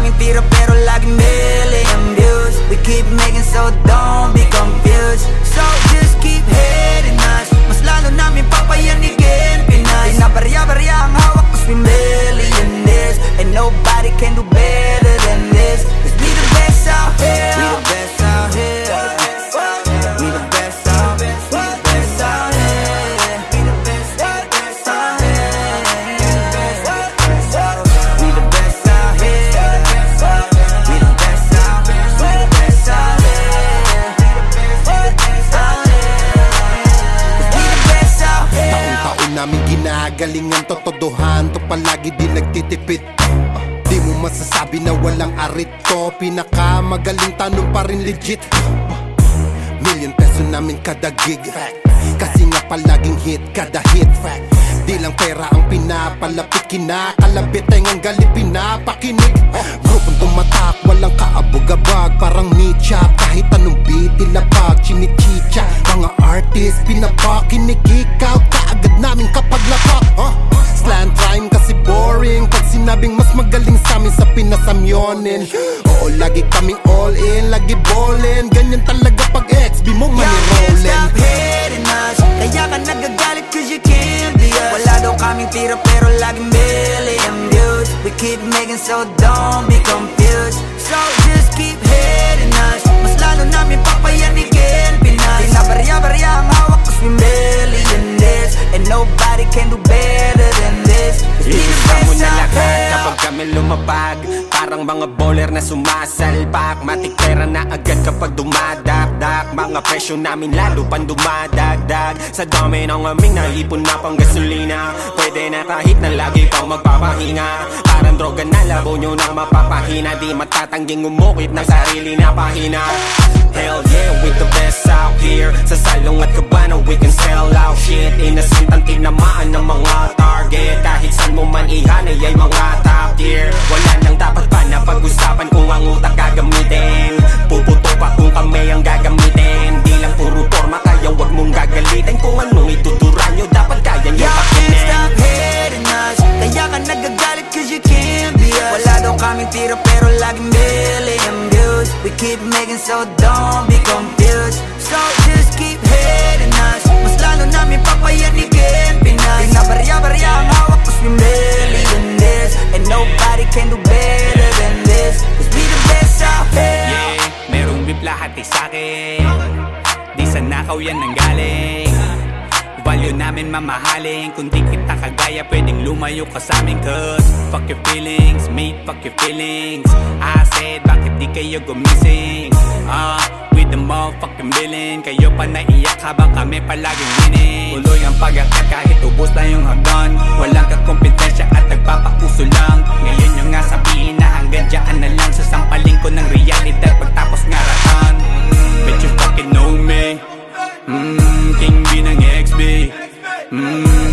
kaming tira pero laging million views. We keep making so don't be confused. So just keep hating us, mas lalo namin papayanigin Pinas. Di na barya-barya ang hawak cause we millionaires, and nobody can do better than this. Cause we the best out here, we the best out here, we the best out, we the best out here, we the best out here, we the best out here, we the best out, we the best out here, we the best out here. Taon-taon namin ginagalingan, totodohan to palagi di nagtitipid. Di mo masasabi na walang arito, pinakamagaling tanong pa rin legit. Million peso namin kada gig, kasi nga palaging hit kada hit. Di lang pera ang pinapalapit, kinakalabit ay ngang galit pinapakinig. Grupong tumatak, walang kaabog-abag, parang meat-chop, kahit anong beat ilapag, chinichicha. Mga artist pinapakinig, ikaw kaagad namin kapag lapak. Slant rhyme kasi boring, pag sinabing mas magaling sa amin sa pinasamyonin. Oo, lagi kaming all in, lagi ballin', ganyan talaga pag XB mo manirolin. Stop hating us, kaya ka nagagalit cause you can't be us. Wala daw kaming tira pero laging million views. We keep making so don't be confused. So just keep hating us, mas lalo namin papayanigin Pinas. Di na barya-barya ang hawak cause we millionaires, and nobody can do better than this. Iisa mo na lahat kapag kami lumapag, parang mga bowler na sumasalpak. Matik pera na agad kapag dumadakdak, mga presyo namin lalo pang dumadagdag. Sa dami ng aming naipon na pang gasolina, pwede na kahit na lagi pang magpapahinga. Parang droga na labo nyo nang mapapahina, di matatangging umukit ng sarili na pahina. Hell yeah, we the best out here. Sa salong at kabana we can sell out shit. Innocent ang tinamaan ng mga target, kahit saan mo man ihanay ay mga top tier. Wala nang dapat pa na pag-usapan kung ang utak gagamitin. Puputo pa kung kami ang gagamitin. Di lang puro forma kaya wag mong gagalitin. Kung anong ituturan nyo dapat kaya nyo pakinin. Y'all can't stop hating us, kaya ka nagagalit cause you can't be us. Wala daw kaming tira pero laging million views. We keep making so don't be confused. So just keep hating us, mas lalo namin papayanigin Pinas. Di na barya-barya ang hawak cause we millionaires, and nobody can do better than this. Cause we the best out here. Yeah, merong beef lahat ay sa'kin, di sa nakaw yan nanggaling. Value namin mamahalin, kung di kita kagaya pwedeng lumayo ka sa amin. Cause fuck your feelings, mate, fuck your feelings. I said bakit di kayo gumising, with the motherfucking billing. Kayo pa naiyak habang kami palaging winning. Tuloy ang pag-akat kahit ubos na yung hagdan, walang kakompetensya at nagpapakuso lang. Ngayon yung nga sabihin na hanggang dyan na lang, sasampaling ko ng realidad pagtapos ngaratan. Bet you fucking know me, King B ng XB,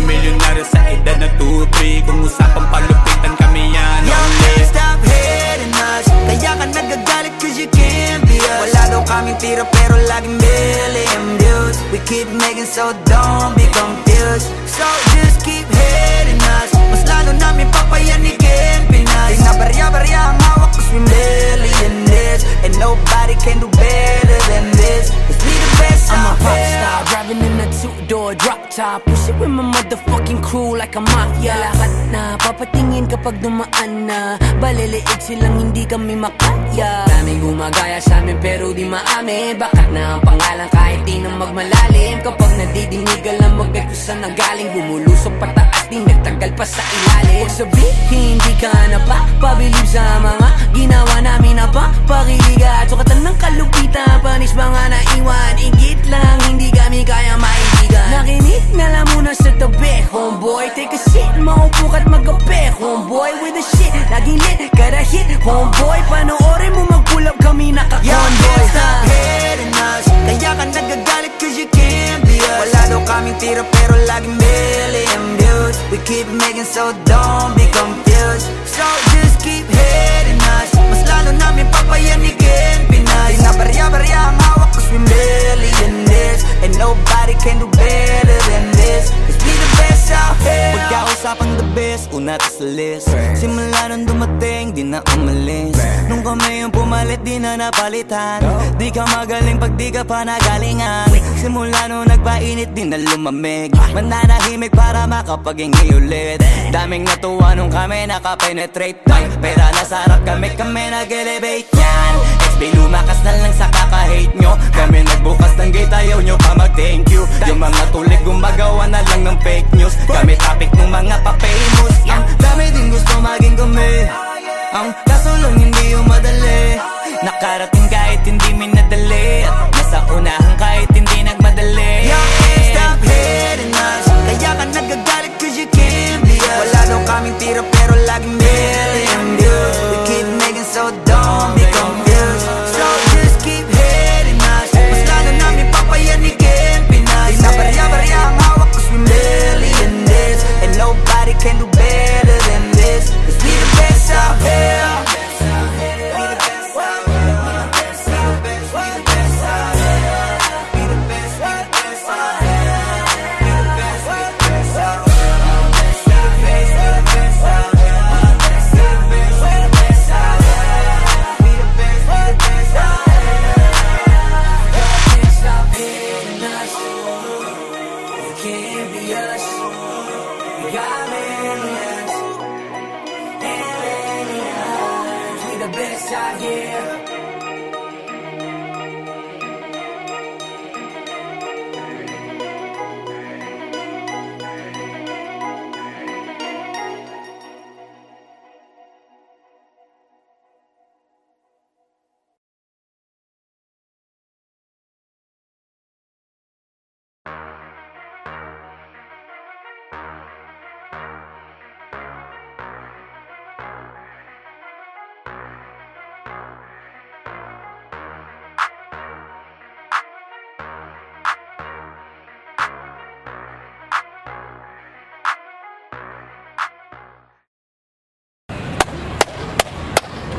milyonaryo sa edad na 2-3. Kung usapang palupitan kami yan. Y'all can't stop hating us, kaya ka nagagalit cause you can't be us. Wala daw kaming tira pero laging million views. We keep making so don't be confused. So just keep hating us, mas lalo namin papayanigin Pinas. Di na barya-barya ang hawak cause we millionaires, and nobody can do better than this. Cause we the best out here. I'm a pop star, driving in a two-door drop top, push it with my motherfucking crew like a mafia. Lahat na papatingin kapag dumaan na, baliliit silang hindi kami makaya. Daming gumagaya sa amin pero di maamin, bakat na ang pangalan kahit di na magmalalim. Kapag nadidinig alam agad kung saan nanggaling, bumulusok pataas di nagtagal pa sa ilalim. Huwag sabihin di ka na pa pabilib sa mga ginawa namin na pa pakiliga. Sukatan ng kalupitan, panis mga naiwan, ingit lang hindi kami kaya maibigan. Nakinig na lang muna sa tabi, homeboy, take a shit, maupo ka't magabi, homeboy, with the shit, laging lit, kada hit, homeboy, panoorin mo mag-pull up kami naka-convoy. Y'all can't stop hating us, kaya ka nagagalit cause you can't be us. Wala daw kaming tira pero laging million views. We keep making so don't be confused. So just keep hating us, mas lalo namin papayanigin Pinas. Di na barya-barya ang hawak cause we millionaires, and nobody can do better than this. Cause we the best out here. Pagkausapang the best, natin sa list. Simula nung dumating, di na umalis. Nung kami yung pumalit, di na napalitan. Di ka magaling pag di ka pa nagalingan. Simula nung nagpainit, di na lumamig. Mananahimik para makapaghingi ulit. Daming natuwa nung kami nakapenetrate. Pera na sarap kami nag-elevate yan. XB lumakas na lang sa kaka-hate nyo. Kami nagbukas ng gate, ayaw nyo pa mag-thank you. Yung mga tulik gumagawa na lang ng fake news. Kami topic ng mga pa-famous. Ang dami din gusto maging kami. Ang kaso lang hindi yung madali. Nakarating kahit hindi minadali. At nasa unahan kahit hindi nagmadali. You can't stop hating us. Kaya ka nagagalit cause you can't be us. Wala daw kaming tira pero laging million views. We keep making so don't be confused. So just keep hating us. Mas lalo namin papayanigin Pinas. Di na barya-barya ang hawak cause we million this. And nobody can do better than this. Cause we the best out here.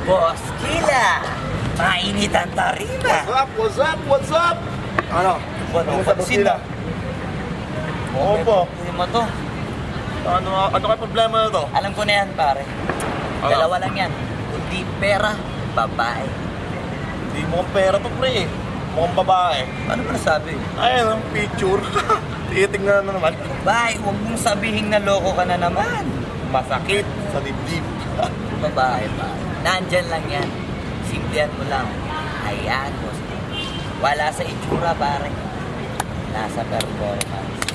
Boss Killa, mainit ang tarima. What's up? What's up? Ano? Ano pansin na? Oo po. Hindi mo to. Ano kayo problema na to? Alam ko na yan, pare. Dalawa lang yan. Kundi pera, babae. Hindi mukhang pera to, pre. Mukhang babae. Ano ba nasabi? Ayun, ang picture. Titingnan na naman. Babae, huwag mong sabihin na loko ka na naman. Masakit sa dibdib. Babae, pare. Nandyan lang yan. Simplihan mo lang. Ayan, boss. Wala sa itsura, pare. Nasa performance.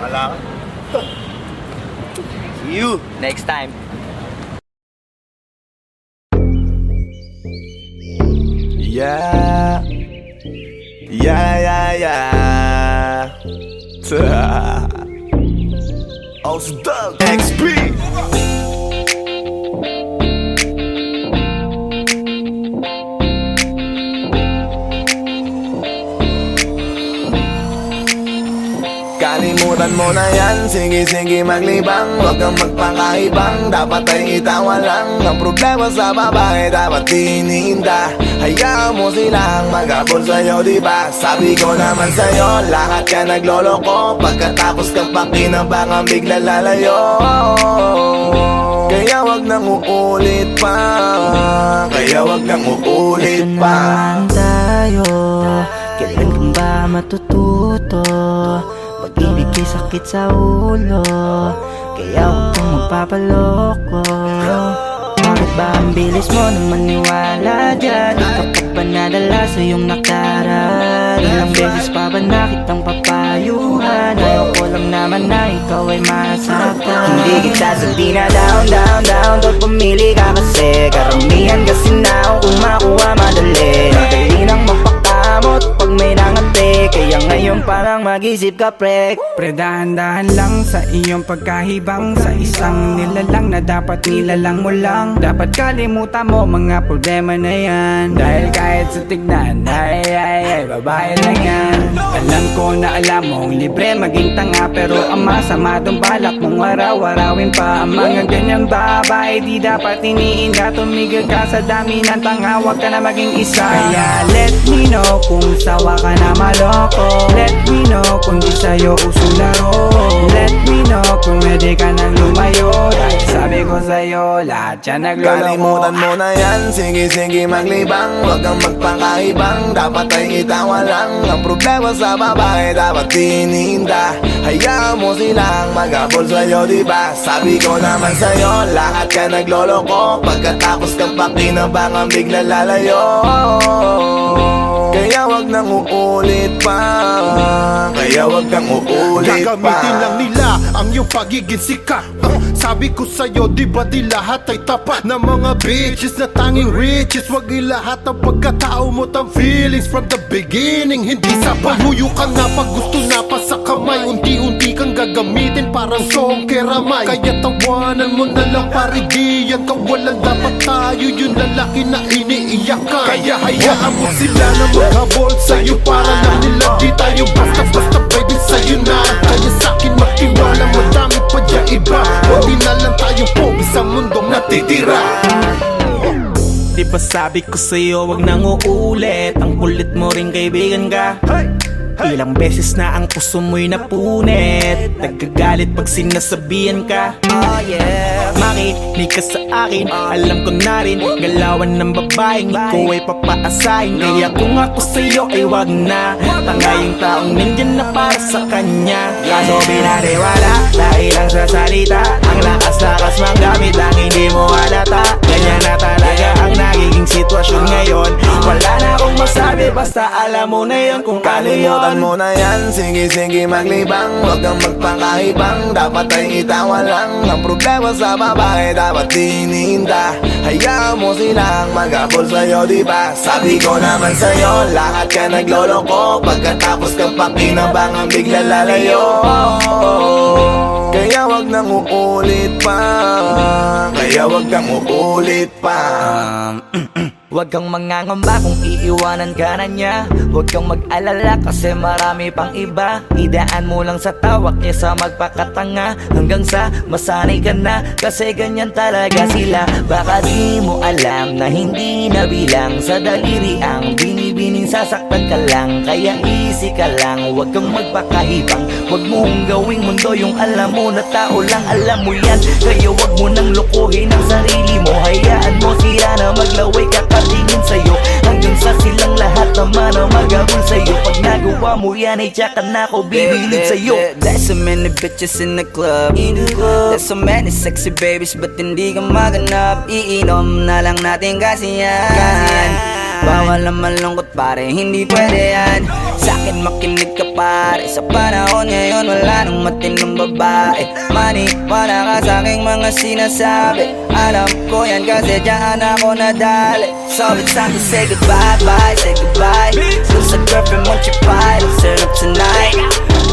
Wala ka? See you next time. Yeah. Osdog XP. Kalimutan mo na yan, sige maglibang. Huwag kang magpakaibang, dapat ay itawa lang. Ang problema sa babae, dapat tinihinda. Hayaan mo silang mag-abol sa'yo, diba? Sabi ko naman sa'yo, lahat ka nagloloko. Pagkatapos kang pakinabangan, bigla lalayo. Kaya wag nang uulit pa. Ito naman tayo, kailan kang ba matututo? Pag-ibig kay sakit sa ulo, kaya huwag kang magpapaloko. Bakit ba ang bilis mo nang maniwala dyan? Di ka pa ba nadala sa iyong nakaraan? Ilang beses pa ba nakitang papayuhan? Ayaw ko lang naman na ikaw ay masaktan. Hindi kita sabi na down Pag pumili ka kasi karamihan kasi na kung makuha madali. Madali nang magpakamot pag may nangante. Kaya ngayon parang mag-isip ka, pre. Dahan-dahan lang sa iyong pagkahibang. Sa isang nilalang na dapat nilalang mo lang. Dapat kalimutan mo mga problema na yan. Dahil kahit sa tignan, ay, babae lang yan. Alam ko na alam mong libre maging tanga, pero ang masama dong balak mong araw-arawin pa. Ang mga ganyang babae di dapat iniinda. Tumigil ka sa dami ng tanga, wag ka na maging isa. Kaya let me know kung sawa ka na maloko. Let me know kung di sa'yo uso laro. Let me talino kung hindi ka nang lumayo. Dahil sabi ko sa'yo, lahat yan nagloloko. Kalimutan mo na yan, sige maglibang. Huwag kang magpakaibang, dapat ay itawa lang. Ang problema sa babae, dapat tininda. Hayaan mo silang magabol sa'yo, diba? Sabi ko naman sa'yo, lahat ka nagloloko. Pagkatapos kang pakinabangan, bigla lalayo. Kaya wag nang uulit pa. Kaya wag kang uulit pa. Gagamitin lang nila ang iyong pagiging sikat. Sabi ko sa'yo, di ba di lahat ay tapat na mga bitches na tanging riches? Wag ilahat ang pagkatao mo tang feelings from the beginning. Hindi sapat, huyo ka na pag gusto na pa sa kamay. Unti-unti kang gagamitin parang song keramay. Kaya tawanan mo na lang paridiyan. Kawalan dapat tayo yung lalaki na iniiyakan. Kaya hayaan mo sila na maghabol sa'yo. Para lang nila di tayo basta-basta baby sa'yo na. Kaya sa'kin magtiwala, madami pa dyan iba. Hindi na lang tayo pogi sa mundong natitira. Di ba sabi ko sa'yo wag nang uulit. Ang kulit mo rin kaibigan ka. Ilang beses na ang puso mo'y napunit. Nagkagalit pag sinasabihan ka. Makinig ka sa akin, alam ko na rin galawan ng babaeng ikaw ay papaasahin. Kaya kung ako sa'yo ay wag na. Tanga yung taong nandyan na para sa kanya. Kaso binariwala dahil lang sa salita. Ang lakas-lakas manggamit ang hindi mo halata. Ganyan na talaga ang nagiging sitwasyon ngayon. Wala na akong masabi, basta alam mo na yun kung ano yun. Mo na yan, sige maglibang. Huwag kang magpakaibang, dapat ay itawa lang. Ang problema sa babae, dapat tininda. Hayaan mo silang magabol sa'yo, diba? Sabi ko naman sa'yo, lahat ka nagloloko. Pagkatapos kang pakinabangan, bigla lalayo. Kaya wag nang uulit pa. Kaya wag kang uulit pa. Huwag kang mangangamba kung iiwanan ka na niya. Huwag kang mag-alala kasi marami pang iba. Idaan mo lang sa tawak niya sa magpakatanga. Hanggang sa masanay ka na, kasi ganyan talaga sila. Baka di mo alam na hindi na bilang sa daliri ang binibining sasaktan ka lang. Kaya easy ka lang, huwag kang magpakahibang. Huwag mong gawing mundo yung alam mo na tao lang alam mo yan. Kaya huwag mo nang lokohin ang sarili mo. Hayaan mo sila na maglaway kakatingin sa'yo. Hanggang sa silang lahat naman ang magabol sa'yo. Pag nagawa mo yan ay tsaka na ako bibilid sa'yo. There's so many bitches in the club. There's so many sexy babies, but hindi ka maganap. Iinom na lang natin kasi yan. Bawal na malungkot pare, hindi pwede yan. Sa'kin makinig ka pare, sa panahon ngayon wala nang matinong babae. Maniwala ka sa'king mga sinasabi. Alam ko yan kasi dyan ako nadali. So it's time to say goodbye, bye, say goodbye. Dun sa girlfriend mo chipay, let's turn up tonight.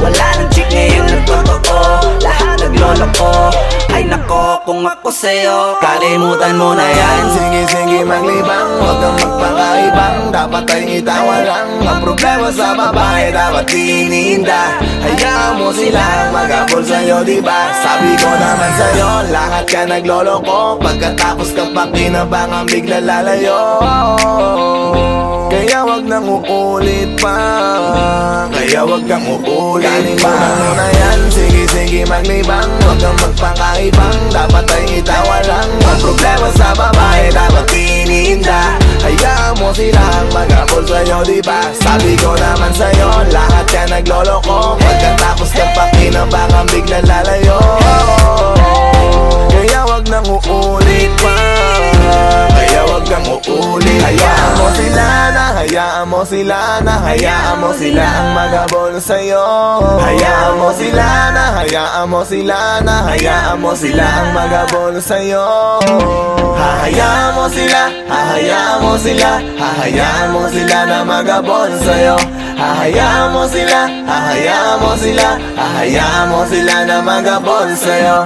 Wala nang chick ngayon nagtotoo, lahat nagloloko. Ay nako, kung ako sa'yo, kalimutan mo na yan, sige maglibang. Huwag kang magpakaibang, dapat ay itawa lang. Ang problema sa babae, dapat tininda. Hayaan mo silang magabol sa'yo, diba? Sabi ko naman sa'yo, lahat ka nagloloko. Pagkatapos kang pakinabangan, bigla lalayo. Kaya wag nang uulit pa. Kaya wag kang uulit pa. Kalimutan mo na yan, sige maglibang. Huwag kang magpakaibang, dapat ay itawa lang. Ang problema sa babae, dapat tininda. Hayaan mo silang magabol sa'yo, diba? Sabi ko naman sa'yo, lahat ka nagloloko. Pagkatapos kang pakinabangan, bigla lalayo. Kaya wag nang uulit pa. Kaya wag kang uulit. Hayaan mo sila na, hayaan mo sila na, hayaan mo sila ang magabol sa'yo. Hayaan mo sila na, hayaan mo sila na, hayaan mo sila ang magabol sa'yo. Hahayaan mo sila, hahayaan mo sila, hahayaan mo sila na magabol sa'yo. Hahayaan mo sila, hahayaan mo sila, hahayaan mo sila na magabol sa'yo.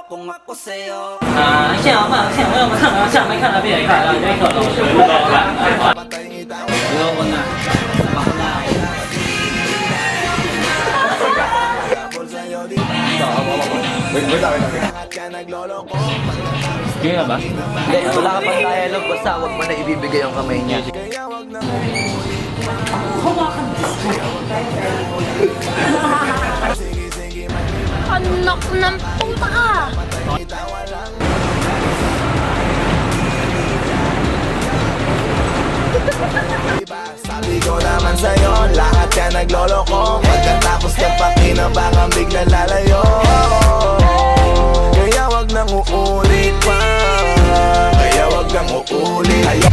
kung ako sa'yo. 现在我们看到下面看到别人看到这个老师不要问啊。 Wag Sige nga ba? Hindi, wala ka pang dialogue. Basta huwag mo na ibibigay yung kamay niya. Anak ng puta ka! Sabi ko naman sa'yo, lahat yan nagloloko. Pagkatapos ng pakinabangan biglang lalayo. Kaya wag nang uulit pa. Kaya wag nang uulit.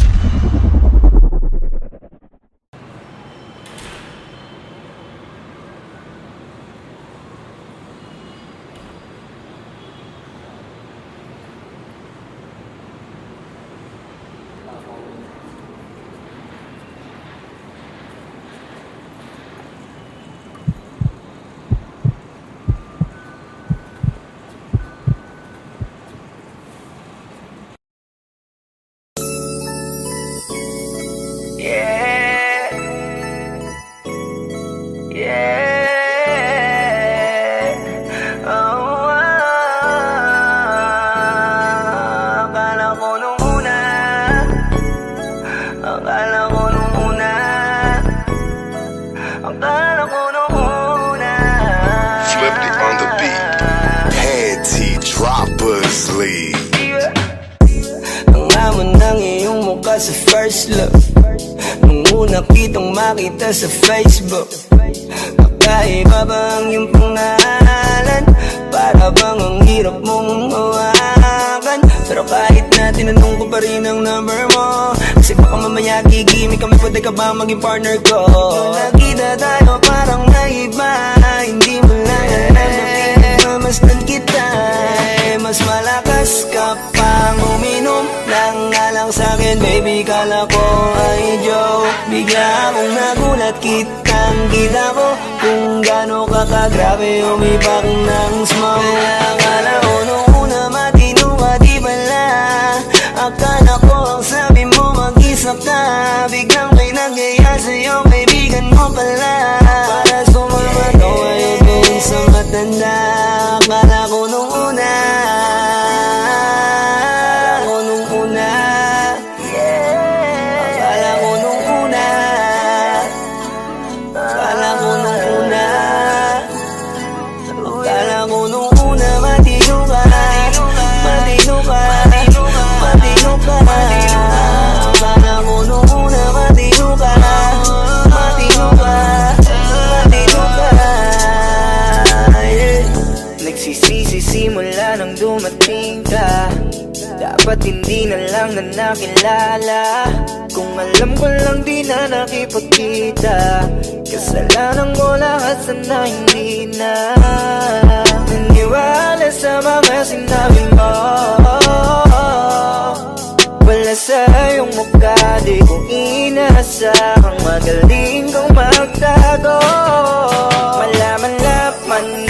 Sa first look, nung una kitang makita sa Facebook, kakaiba ba ang iyong pangalan? Para bang ang hirap mong mawakan? Pero kahit na tinanong ko pa rin ang number mo, kasi baka mamaya gigimik kami, pwede ka ba maging partner ko? Nung nakita tayo parang naiba, hindi mo lang alam na pinagmamasdan kita. Mas malakas ka pang uminom lang nga lang sa'kin, baby, kala ko ay joke. Bigla akong nagulat, kitang-kita ko kung gaano ka kagrabe umipak ng smoke. Kaya akala ko nung una matino ka, di pala. Akala ko ang sabi mo mag-isa ka, biglang may nagaya sa'yo, kaibigan mo pala. Para sumama to ngayon kung sa matanda. Akala ko nung una, simula nang dumating ka, dapat hindi na lang na nakilala. Kung alam ko lang di na nakipagkita, kasalanan ko lahat, sana hindi na naniwala sa mga sinabi mo. Wala sa iyong mukha, di ko inasahang magaling kang magtago. Malaman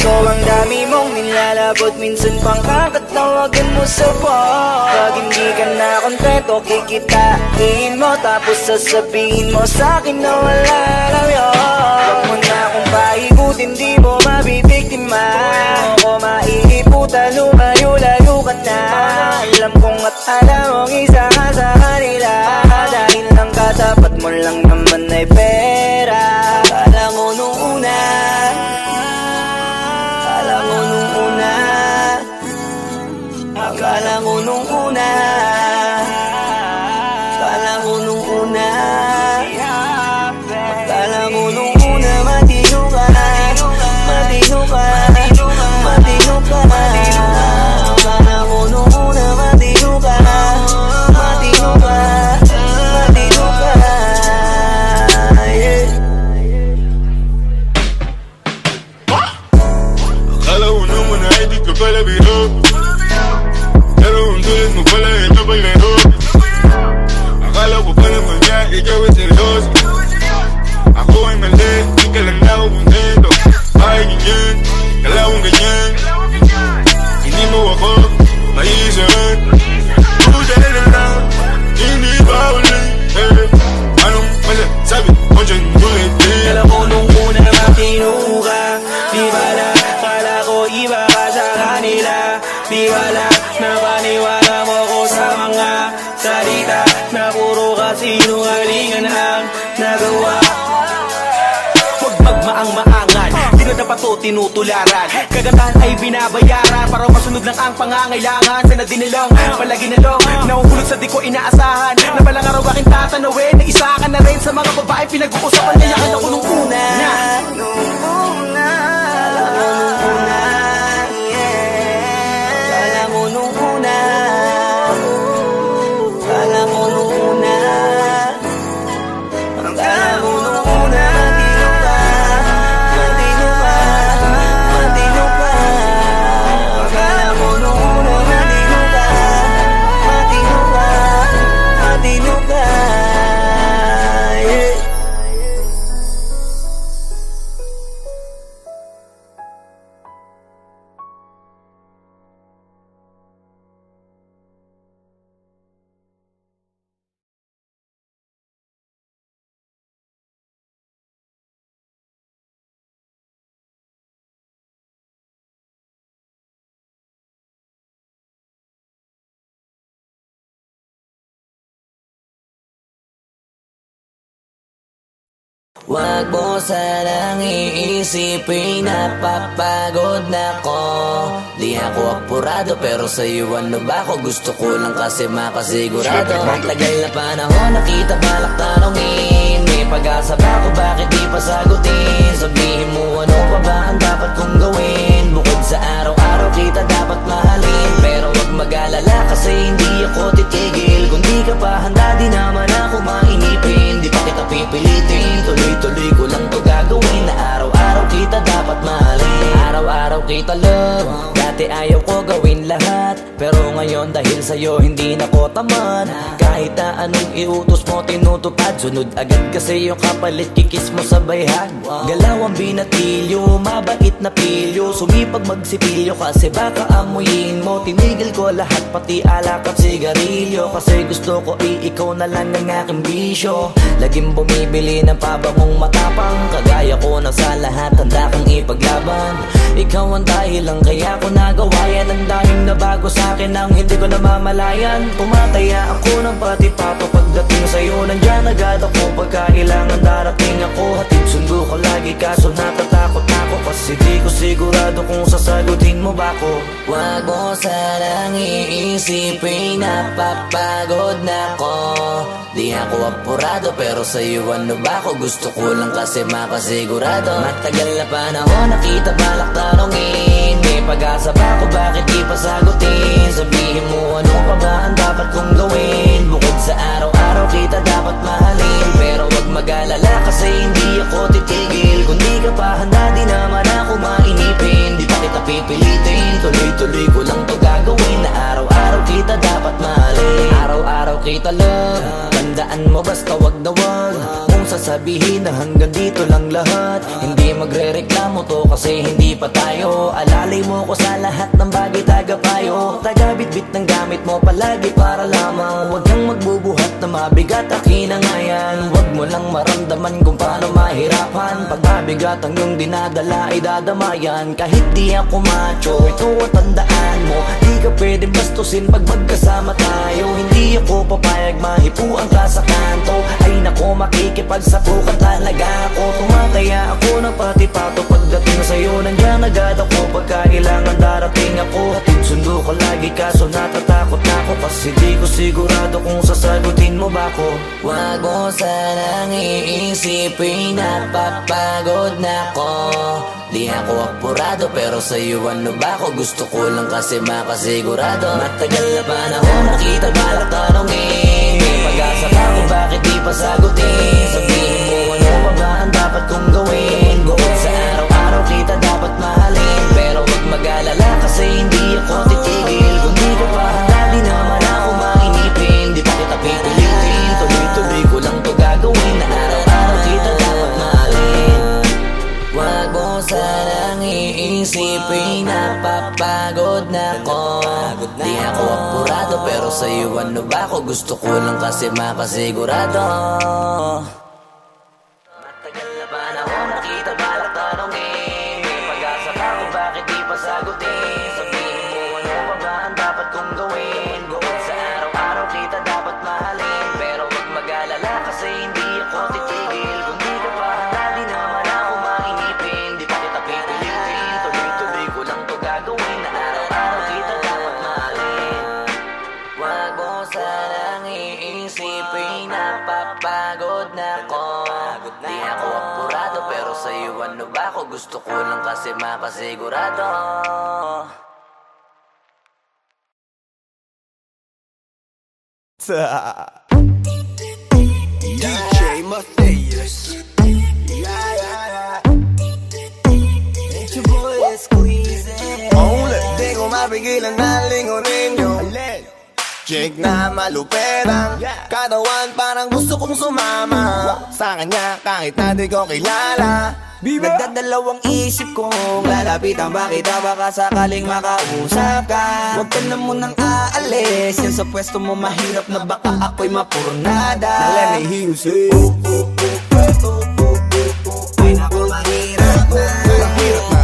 ko ang dami mong nilalabot, minsan pang kakatawagan mo sa phone. Pag hindi ka na kontento, kikitain mo, tapos sasabihin mo sa'kin na wala lang yun. Huwag mo na akong paikutin, di mo mabibiktima. Huwag mo maiiputa, lumayo-layo ka na. Alam kong at alam mong isa ka sa kanila, dahil lang katapat mo lang naman ay pera. Akala ko nung una, akala ko nung una, akala ko nung una, akala ko nung una, akala ko nung una, matino ka, matino ka, matino ka. Akala ko nung una, matino ka, matino ka, matino ka. Yeah. Di wala na paniwala mo ko sa mga salita na puro kasinungalingan ang nagawa. Huwag magmaang-maangan, di na dapat to tinutularan. Kagandahan ay binabayaran para masunod lang ang pangangailangan. Sana din nilang palagi na lang nahuhulog sa di ko inaasahan na balang araw aking tatanawin na isa ka na rin sa mga babae pinag-uusapan. Kaya ka na ko nung una. Wag mo sanang iisipin na papagod na ko. Di ako apurado pero sa'yo ano ba ako? Gusto ko lang kasi makasigurado. Matagal na panahon nakita balak tanongin. May pag-asa ba ako bakit di pa sagutin? Sabihin mo ano pa ba ang dapat kong gawin? Bukod sa araw-araw kita dapat mahalin. Pero wag mag-alala kasi hindi ako titigil. Kung di ka pa handa di naman ako mainipin. Di pa kita pipilitin, tuloy-tuloy ko lang to gagawin. Na araw-araw kita dapat mahalin. Araw-araw kita love. Dati ayaw ko gawin lahat, pero ngayon dahil sa'yo hindi na ko tamad. Kahit na anong iutos mo tinutupad. Sunod agad kasi yung kapalit kikis mo sa bayhag. Galaw ang binatilyo, mabait na pilyo. Sumipag magsipilyo kasi baka amuyin mo. Tinigil ko lahat pati alak at sigarilyo. Kasi gusto ko ikaw na lang ang aking bisyo. Laging bumibili ng pabangong matapang. Kagaya ko na sa lahat handa kang ipaglaban. Ikaw ang dahilan kaya ko nagawa yan. Ang daming nabago sa'kin ang hindi ko namamalayan. Tumataya ako ng pati pato pagdating sa'yo. Nandyan agad ako pagkailangan darating ako. Hatid sundo ko lagi kaso natatakot ako. Kasi di ko sigurado kung sasagutin mo ba ko. Wag mo sanang iisipin na papagod na ko. Di ako apurado pero sa'yo ano ba ako? Gusto ko lang kasi makasigurado. Matagal na panahon nakita balak tanongin. May pag-asa ba ako bakit di pa sagutin? Sabihin mo ano pa ba ang dapat kong gawin? Bukod sa araw-araw kita dapat mahalin. Pero wag mag-alala kasi hindi ako titigil. Kung di ka pa handa di naman ako mainipin. Di pa kita pipilitin, tuloy-tuloy ko lang to gagawin. Na araw-araw kita dapat mahalin. Araw-araw kita love. Tandaan mo basta wag na wag kung sasabihin na hanggang dito lang lahat. Hindi magre-reklamo to kasi hindi pa tayo. Alalay mo ko sa lahat ng bagay tagapayo. Taga-bit-bit ng gamit mo palagi para lamang. Huwag kang magbubuhat na mabigat akin ang ayan. Huwag mo lang maramdaman kung paano mahirapan. Pag mabigat ang iyong dinadala ay dadamayan. Kahit di ako macho, ito ang tandaan mo. Di ka pwede bastusin pag magkasama tayo. Hindi ako papayag mahipuan ka sa kanto. Ay nako makikipagsapukan talaga ako. Tumataya ako ng pati pato pagdating sa'yo. Nandiyan agad ako pagkailangan darating ako. Hatid sundo ko lagi kaso natatakot na ako. Kasi di ko sigurado kung sasagutin mo ba ko. Wag mo sanang iisipin na papagod na ko. Di ako apurado pero sa'yo ano ba ako? Gusto ko lang kasi makasigurado. Matagal na panahon nakita balak tanongin. May pag-asa ba ako bakit di pa sagutin? Sabihin mo ano pa ba ang dapat kong gawin? Bukod sa araw-araw kita dapat mahalin. Pero wag mag-alala kasi hindi ako titigil. Kung di ka pa handa di naman ako mainipin. Di pa kita pipilitin, tuloy-tuloy ko lang to gagawin. Na araw-araw kita dapat mahalin. Wag mo sanang iisipin na papagod na ko. Di ako apurado pero sa'yo ano ba ako? Gusto ko lang kasi makasigurado. Matagal na panahon nakita balak tanongin. May pag-asa ba ako bakit di pa sagutin? Sabihin mo ano pa ba pero sa'yo ano ba ako? Gusto ko lang kasi makasigurado. DJ Mateus. It's your boy Squeezy. Di ko mapigilan na lingunin yung chick na maluperang katawan, parang gusto kong sumama sa kanya kahit na di ko kilala. Nagdadalawang isip kong lalapitan ba kita, baka sakaling makausap ka. Huwag ka na munang aalis, yan sa pwesto mo mahirap na baka ako'y mapurnada. Now let me hear you say ay naku mahirap na, mahirap na,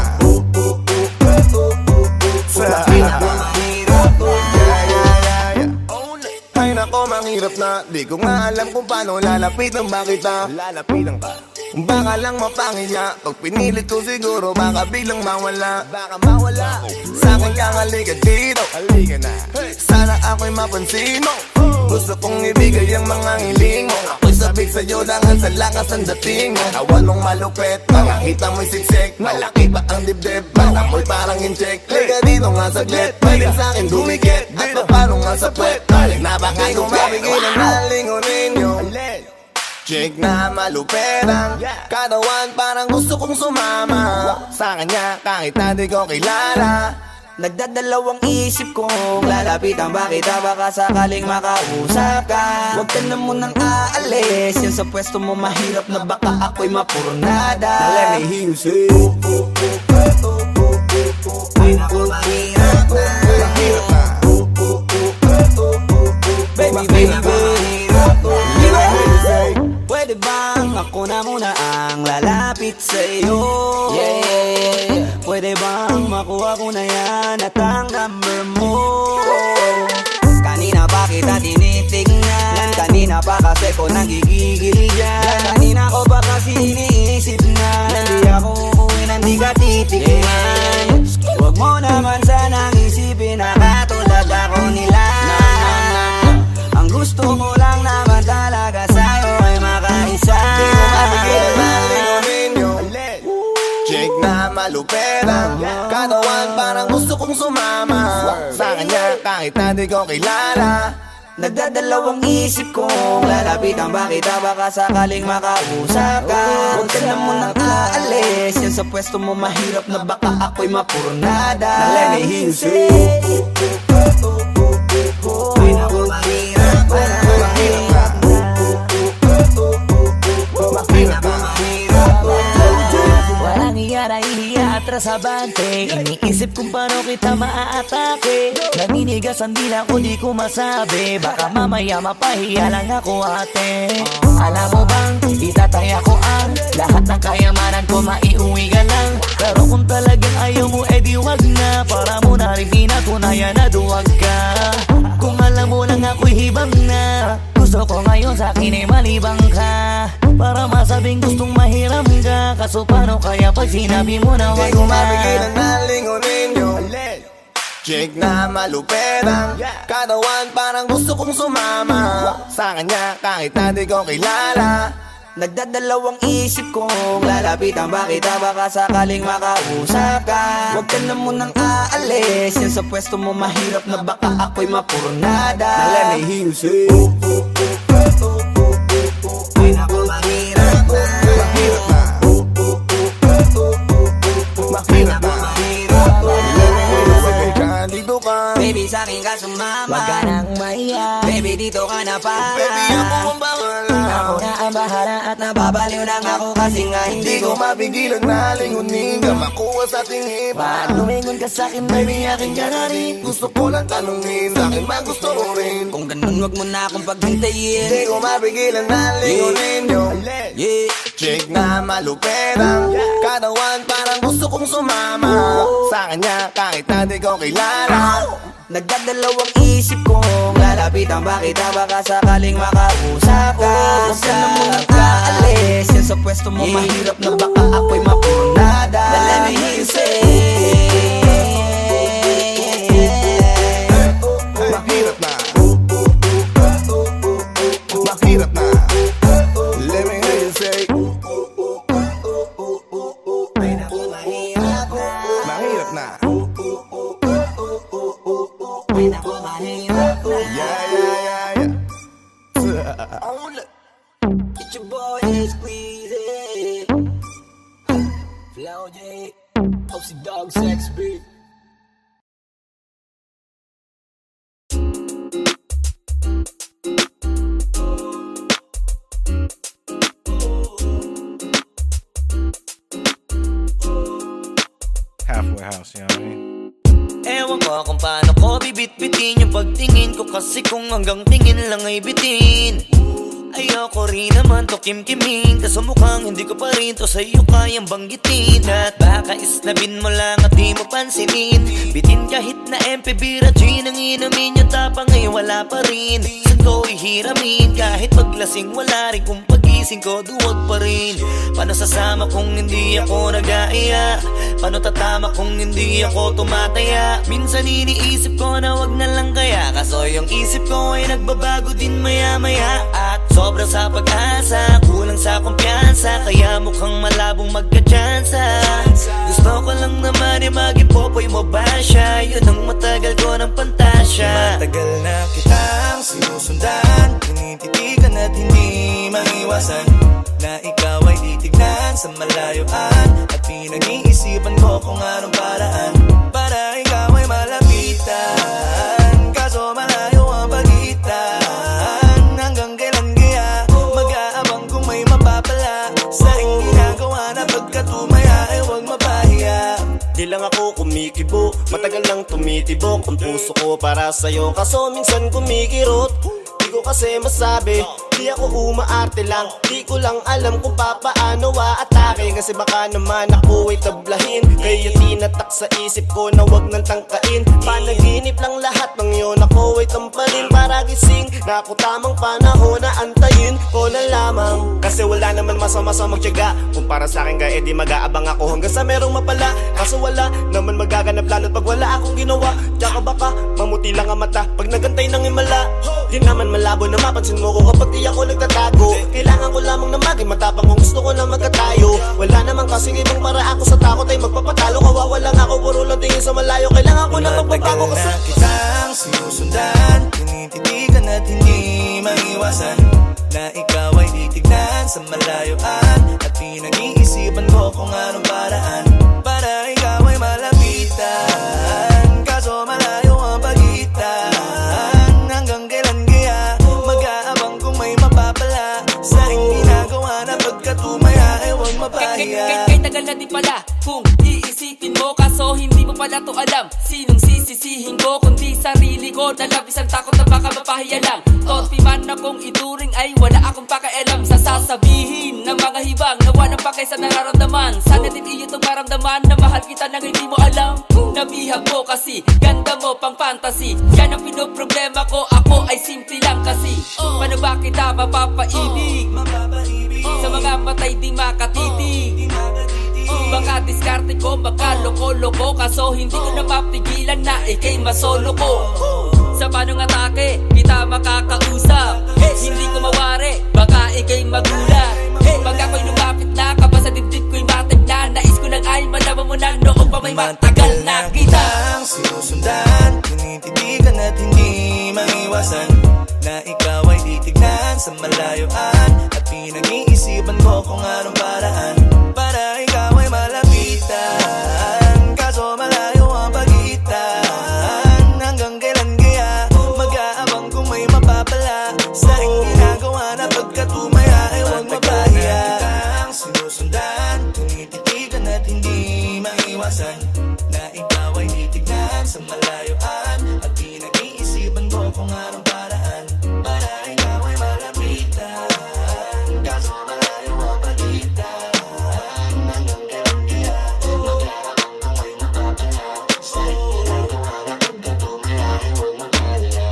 ay nako mahirap na. Di ko nga alam kung paano lalapitan ba kita. Lalapitan ka baka lang mapangiya. Pag pinilit ko siguro baka biglang mawala. Baka mawala sa akin kang halika dito. Halika na, sana ako'y mapansin mo. Gusto kong ibigay ang mga hiling mo. Ako'y sabik sa'yo langan sa lakas ang dating mo. Awan mong malupet, makakita mo'y siksik. Malaki ba ang dibdib, baka mo'y parang incheck. Liga dito nga saglit, pwede sa'kin dumikit. At paano nga sa puwet, balik na baka kung mapigilan na lingunin yung chick na maluperang katawan, parang gusto kong sumama sa kanya kahit na di ko kilala. Nagdadalawang isip kong lalapitan ba kita, baka sakaling makausap ka. Huwag ka na munang aalis, yan sa pwesto mo mahirap na baka ako'y mapurnada. Now let me hear you say ay naku mahirap na, mahirap na, baby mahirap na. Pwede bang ako na muna ang lalapit sa'yo? Yeah. Pwede bang makuha ko na yan at ang number mo? Kanina pa kita tinitignan, kanina pa kasi ko nagigigil dyan. Kanina ko pa kasi iniisip na hindi ako uuwi nang di ka titignan. Huwag mo naman sanang isipin na katulad ako nila. Ang gusto mo lang naman talaga sa'yo ay makaisa. di ko mapigilan na lingunin yung chick na maluperang katawan, parang gusto kong sumama sa kanya kahit na di ko kilala. Nagdadalawang isip kong lalapitan ba kita, baka sakaling makausap ka. Huwag ka na munang aalis, yan sa pwesto mo mahirap na baka ako'y mapurnada. Now let me hear you say ay naku mahirap na, mahirap na, mahirap na. Walang iya na ihiya atras abante. Iniisip kung paano kita maaatake. Naninigas ang dila ko di ko masabi. Baka mamaya mapahiya lang ako ate. Alam mo bang itataya ko ang lahat ng kayamanan ko, maiuwi ka lang. Pero kung talagang ayaw mo edi wag na, para mo na rin pinatunayan na duwag ka. Kung alam mo lang ako'y hibang na, gusto ko ngayon sa akin ay malibang ka. Para masabing gustong mahiram ka, kaso paano kaya pag sinabi mo na di wag ko na? mapigilan na lingunin yung chick na maluperang katawan, parang gusto kong sumama sa kanya kahit na di ko kilala. Nagdadalawang isip kong lalapitan ba kita, baka sakaling makausap ka. Huwag ka na munang aalis, yan sa pwesto mo mahirap na baka ako'y mapurnada. Now let me hear you say ay naku mahirap na, mahirap na, mahirap na. Dito ka, baby sa'kin ka sumama. Wag ka nang maiya, baby dito ka na pa. baby ako ang bahala. ako na ang bahala at Nababaliw lang ako kasi nga Hindi ko mapigilan na lingunin ka, makuha sa tingin. Ba't lumingon ka sa'kin, baby, akin ka na rin. Gusto ko lang tanungin, sa'kin ba gusto mo rin? kung ganun wag mo na akong paghintayin. Hindi ko mapigilan na lingunin yung chick na maluperang katawan, parang gusto kong sumama sa kanya kahit na di ko kilala. Nagdadalawang isip kong lalapitan ba kita, baka sakaling makausap ka. Huwag ka na munang aalis, yan sa pwesto mo mahirap na baka ako'y mapurnada. Let me hear you say mahirap na, mahirap na. Let me hear you say Mahirap na. Get your boy squeezy. Flow J, Popsy Dog Sex Beat. Halfway house, you know what I mean? Ewan ko kung paano ko bibit-bitin yung pagtingin ko, kasi kung hanggang tingin lang ay bitin. Ayoko rin naman to kim-kiming, kaso mukhang hindi ko pa rin to sa'yo kayang banggitin. At baka isnabin mo lang at di mo pansinin. Bitin kahit na MP, bira, gin ang inumin yung tapang ngayon wala pa rin. Saan ko ihiramin kahit paglasing wala rin, kung pagising ko duwag pa rin. Paano sasama kung hindi ako nag-aaya? Paano tatama kung hindi ako tumataya? Minsan iniisip ko na wag na lang kaya, kaso yung isip ko ay nagbabago din maya-maya. At sobra sa pag-asa, kulang sa kumpiyansa, kaya mukhang malabong magka-tsansa. Gusto ko lang naman yung mag-ipopoy mo ba siya? Yun ang matagal ko ng pantasya. Matagal na kitang sinusundan, tinititigan at hindi maiwasan na ikaw ay titignan sa malayuan. At pinag-iisipan ko kung anong paraan para ikaw ay malapitan, kaso malayo ang pagitan. Hanggang kailan kaya mag-aabang kung may mapapala sa iyong ginagawa na pagkatumaya ay huwag mapahiya. Di lang ako kumikibo, matagal lang tumitibok ang puso ko para sa'yo, kaso minsan kumikirot. Di ko kasi masabi, di ako umaarte lang, di ko lang alam kung papaano aatake. Kasi baka naman ako ay tablahin, kaya tinatak sa isip ko na wag nang tangkain. Panaginip lang lahat ng yun, ako ay tampalin para gising na ako tamang panahon na antayin ko na lamang. Kasi wala naman masama sa magtiyaga, kung para sa akin kaya edi mag-aabang ako hanggang sa merong mapala. Kaso wala naman magaganap lalo't pag wala akong ginawa. Tsaka baka mamuti lang ang mata pag nagantay ng himala. Di naman malabo na mapansin mo ko kapag di ako nagtatago. Kailangan ko lamang na maging matapang kung gusto ko na magkatayo. Wala naman kasing ibang para ako sa takot ay magpapatalo. Kawawa lang ako, puro lang tingin sa malayo. Kailangan ko na magbabago kasi na kitang sinusundan, tinititigan at hindi maiwasan na ikaw ay titignan sa malayuan. At pinag-iisipan ko kung anong paraan para ikaw ay malapitan, kaso malayo ang pagitan. Hanggang kailan kaya mag-aabang kung may mapapala sa iyong ginagawa na pagkatumaya ay huwag mapahiya. Kay tagal na din pala kung iisipin mo, kaso hindi mo pala to alam. Sinong sisisihin ko kundi sarili ko, na labis ang takot na baka mapahiya lang. Topi man akong ituring ay wala akong pakialam sa sasabihin ng mga hibang na walang pakay sa nararamdaman. Sana din iyo itong maramdaman na mahal kita nang hindi mo alam. Nabihag mo kasi, ganda mo pang fantasy. Yan ang pinoproblema ko, ako ay simple lang kasi. Paano ba kita mapapaibig sa mga matay di makatitig? Baka diskarte ko, baka loko-loko, kaso hindi ko na mapigilan na ikay masolo ko. Sa panong atake, kita makakausap. Hindi ko mawari, baka ikay magulat. Pag ako'y lumapit na, kaba sa dibdib ko'y matag na. Nais ko lang ay malaman mo na noong pa may matagal na kita. Sinusundan, tinititigan at hindi maiwasan na ikaw ay titignan sa malayuan. At pinag-iisipan ko kung anong paraan para ikaw ay malapitan, kaso malayo ang pagitan. Hanggang kailan kaya mag-aabang kung may mapapala sa iyong ginagawa na pagkatumaya ay huwag mapahiya. Sinusundan, tinititigan at hindi maiwasan na ikaw ay titignan sa malayuan. At pinag-iisipan ko kung anong paraan para ikaw ay malapitan, kaso malayo ang pagitan. Hanggang kailan kaya mag-aabang kung may mapapala sa iyong ginagawa na pagkatumaya ay huwag mapahiya.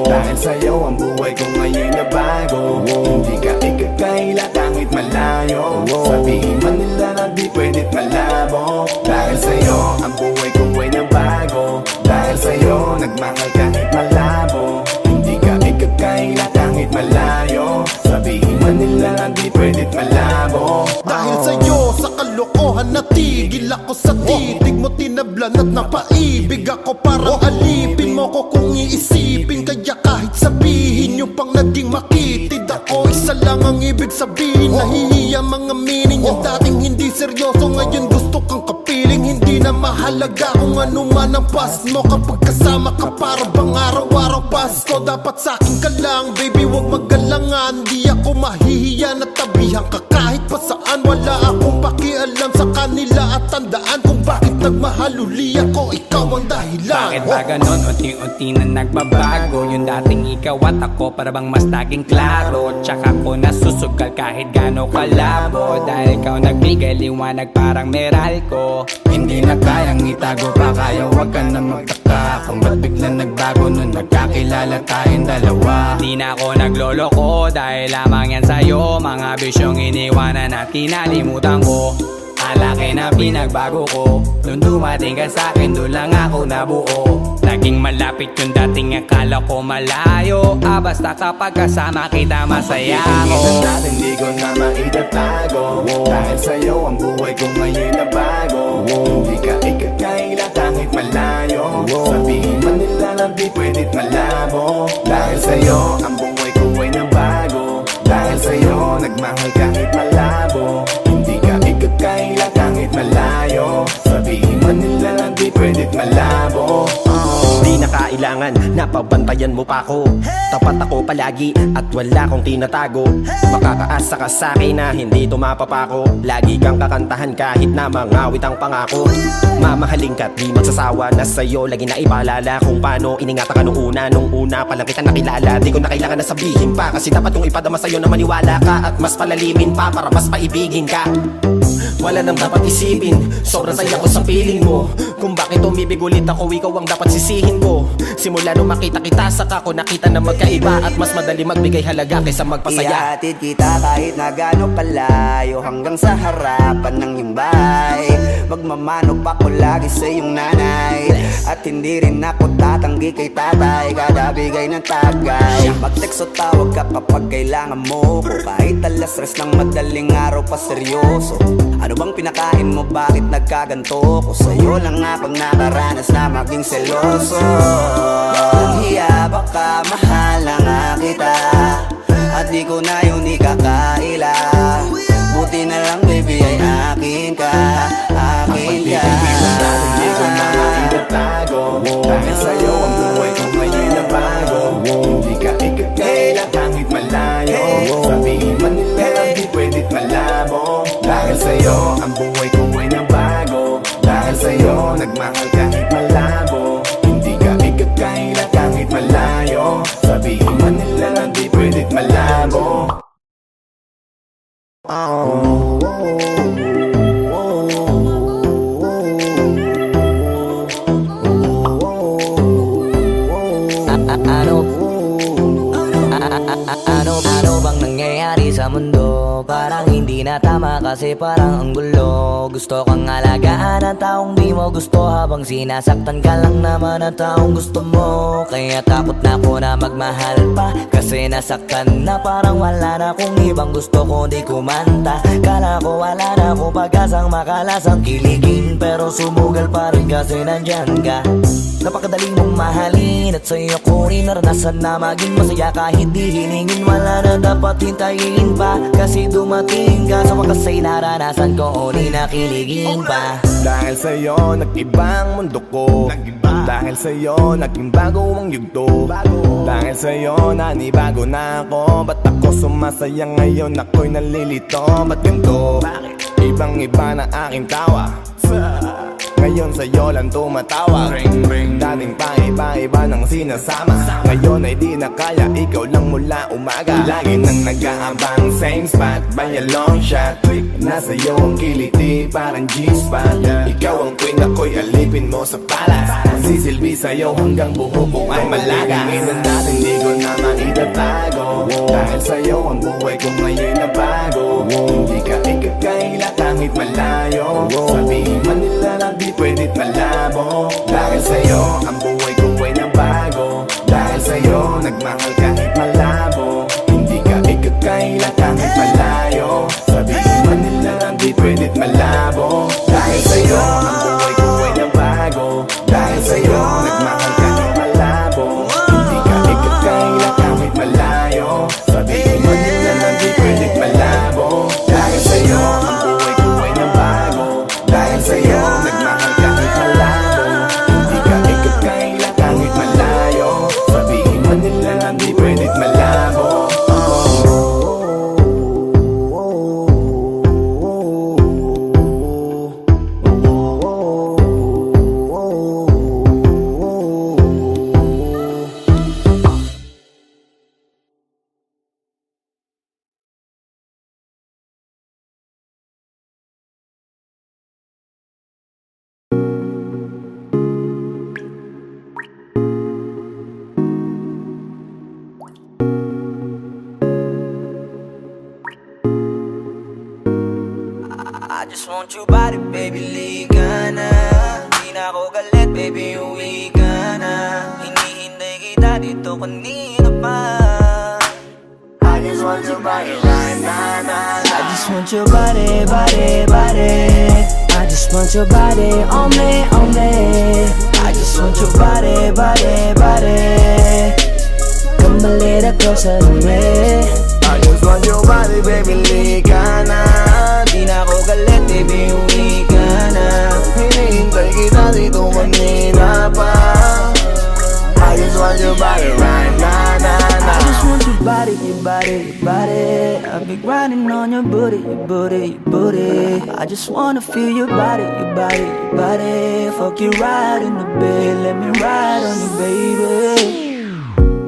Dahil sa'yo ang buhay ko ngayon na bago. Hindi ka ikakaila kahit malayo. Sabihin man nila na di pwedit malabo. Dahil sa'yo ang buhay ko ay nabago. Dahil sa'yo nagmahal kahit malabo. Hindi ka ikakaila kahit malayo. Sabihin man nila na di pwedit malabo. Dahil sa'yo sa kalokohan natigil ako sa titig mo, tinablan at napaibig ako. Parang alipin mo ko kung iisipin. Kaya kahit sabihin yung pang naging makitid ako, isa lang ang ibig sabihin. Nahihiya mga meaning. Yung dating hindi seryoso ngayon gusto kang kapiling. Hindi na mahalaga kung ano man ang past mo. Kapag kasama ka para bang araw-araw Pasko. Dapat sa'kin ka lang baby, wag magalangan. Di ako mahihiya na tabihan ka kahit pa saan. Wala akong pakialam sa kanila at tandaan kung bakit nagmahal uli ako. Ikaw ang dahilan. Bakit ba ganon? Unti-unti na nagbabago. Yung dating ikaw at ako para bang mas naging klaro. Tsaka ko nasusugal kahit gano'ng kalabo. Dahil ikaw nagbigay liwanag parang Meralco. Hindi na kayang itago pa, kaya wag ka na magtaka kung ba't biglang nagbago nung nagkakilala tayong dalawa. Di na ako nagloloko dahil lamang yan sa'yo. Mga bisyong iniwanan at kinalimutan ko. Alaki na pinagbago ko. Nung dumating ka sa'kin, doon lang ako nabuo. Naging malapit yung dating akala ko malayo. Basta kapag kasama kita masaya ako. Natin di ko na maitatago. Dahil sa'yo ang buhay ko ngayon na bago. Hindi ka ikakaila kahit malayo. Sabihin man nila na di pwedit malabo. Dahil sa'yo ang buhay ko ay nabago. Dahil sa'yo nagmahal kahit malabo. Hindi ka ikakaila kahit malayo. Sabihin man nila na di pwedit malabo. Di na kailangan, napabantayan mo pa ako. Tapat ako palagi at wala kong tinatago. Makakaasa ka sa'kin na hindi tumapapako. Lagi kang kakantahan kahit na mangawit ang pangako. Mamahalin ka't di magsasawa na sa'yo lagi na ipaalala kung paano iningatan ka nung una palang kita nakilala. Di ko na kailangan na sabihin pa, kasi dapat kong ipadama sa'yo na maniwala ka at mas palalimin pa para mas paibigin ka. Wala nang dapat isipin, sobrang saya ko sa feeling mo. Kung bakit umibig ulit ako, ikaw ang dapat sisihin ko. Simula nung makita kita, saka ko nakita na magkaiba. At mas madali magbigay halaga kaysa magpasaya. Ihatid kita kahit na gano'ng kalayo, hanggang sa harapan ng iyong bahay. Magmamano pa ko lagi sa iyong nanay. At hindi rin ako tatanggi kay tatay, kada bigay ng tagay. Mag-text o tawag ka kapag kailangan mo ko. Kahit alas stress ng madaling araw pa seryoso. Ano bang pinakain mo, bakit nagkaganto ko? Sa'yo lang ako nakaranas na maging seloso. Kung hiya baka mahal na nga kita, at di ko na yun ikakaila. Buti na lang baby ay akin ka, akin ka. Hindi ko na maitatago. Dahil sa'yo ang buhay ko ngayon na bago. Hindi ka ikakaila kahit malayo. Sabihin man nila di pwedit malabo. Dahil sa'yo ang buhay ko ay nabago. Dahil sa'yo nagmahal kahit malabo. Hindi ka ikakaila kahit malayo. Sabihin man nila di pwedit malabo. Ano bang nangyayari sa mundo? Parang hindi na tama kasi parang ang gulo. Gusto kang alagaan ang taong di mo gusto, habang sinasaktan ka lang naman ang taong gusto mo. Kaya takot na ako na magmahal pa, kasi nasaktan na parang wala na kung ibang gusto kundi kumanta. Kala ko wala na akong pag-asang makalasang kiligin, pero sumugal pa rin kasi nandyan ka. Napakadali mong mahalin at sa'yo ko rin naranasan na maging masaya kahit di hiningin. Wala na dapat hintayin pa, kasi dumating ka. Sa wakas ay naranasan ko o di nakiligin pa. Dahil sa'yo nag-ibang mundo ko. Dahil sa'yo naging bago ang yugto. Dahil sa'yo nanibago na ako. Ba't ako sumasaya ngayon, ako'y nalilito? Ba't ganito? Ibang iba na aking tawa. Ngayon sa'yo lang tumatawag. Dating pa iba-iba ng sinasama. Ngayon ay di na kaya, ikaw lang mula umaga. Lagi nang nag-aabang, same spot by a long shot. Nasa iyo ang kiliti, parang G-spot. Ikaw ang queen, ako'y alipin mo sa palas. Sisilbi sa'yo hanggang buhok ko ay malaga. Tingin na natin buhay ko ngayon na bago. Hindi ka ikakaila kahit malayo. Sabihin man nila na di pwedeng malabo. Dahil sa'yo, ang buhay ko ay nabago. Dahil sa'yo, nagmahal kahit malabo. Hindi ka ikakaila kahit malayo. Sabihin man nila na di pwedeng malabo. Dahil sa'yo, ang buhay ko ay nabago. Dahil sa'yo, nagmahal kahit malabo. Hindi ka ikakaila kahit malayo. Sabihin mo nila na di pwedeng malabo. Dahil sa'yo, ang buhay ko ay nabago. Dahil sa'yo, nagmahal kahit malabo. Hindi ka ikakaila kahit malayo. Sabihin mo nila na di pwedeng malabo. I just want your body, baby, liga na. Di na ako galit, baby, uwi ka na. Hinihintay kita dito kanina pa. I just want your body right now, nah, nah. I just want your body, body, body. I just want your body on me, on me. I just want your body, body, body. Come a little closer to me. I just want your body, baby, liga na. Di na ako galit, baby, uwi ka na. Hinihintay kita dito kanina pa. I just want your body right now, nah, nah. I just want your body, your body, your body. I've been grinding on your booty, your booty, your booty. I just wanna feel your body, your body, your body. Fuck you right in the bed, let me ride on you, baby.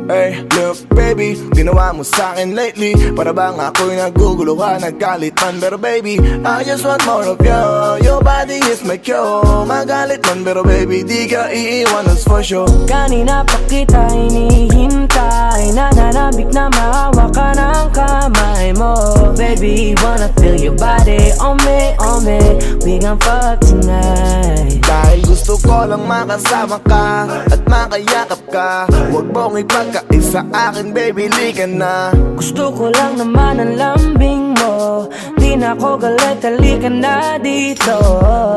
Hey, look baby, ginawa mo sa'kin lately. Para bang ako'y nagugulo ka, naggalit man. Pero baby, I just want more of you. Your body is my cure. Magalit man, pero baby, di ka iiwan, that's for sure. Kanina pa kita hinihintay. Nananabik na maawa ka ng kamay mo. Baby, wanna feel your body on me, on me. We gon' fuck tonight. Dahil gusto ko lang makasama ka at makayakap ka. Huwag mong ipagkaisa akin, baby, liga na. Gusto ko lang naman ang lambing mo. Di na ako galit, halika na dito.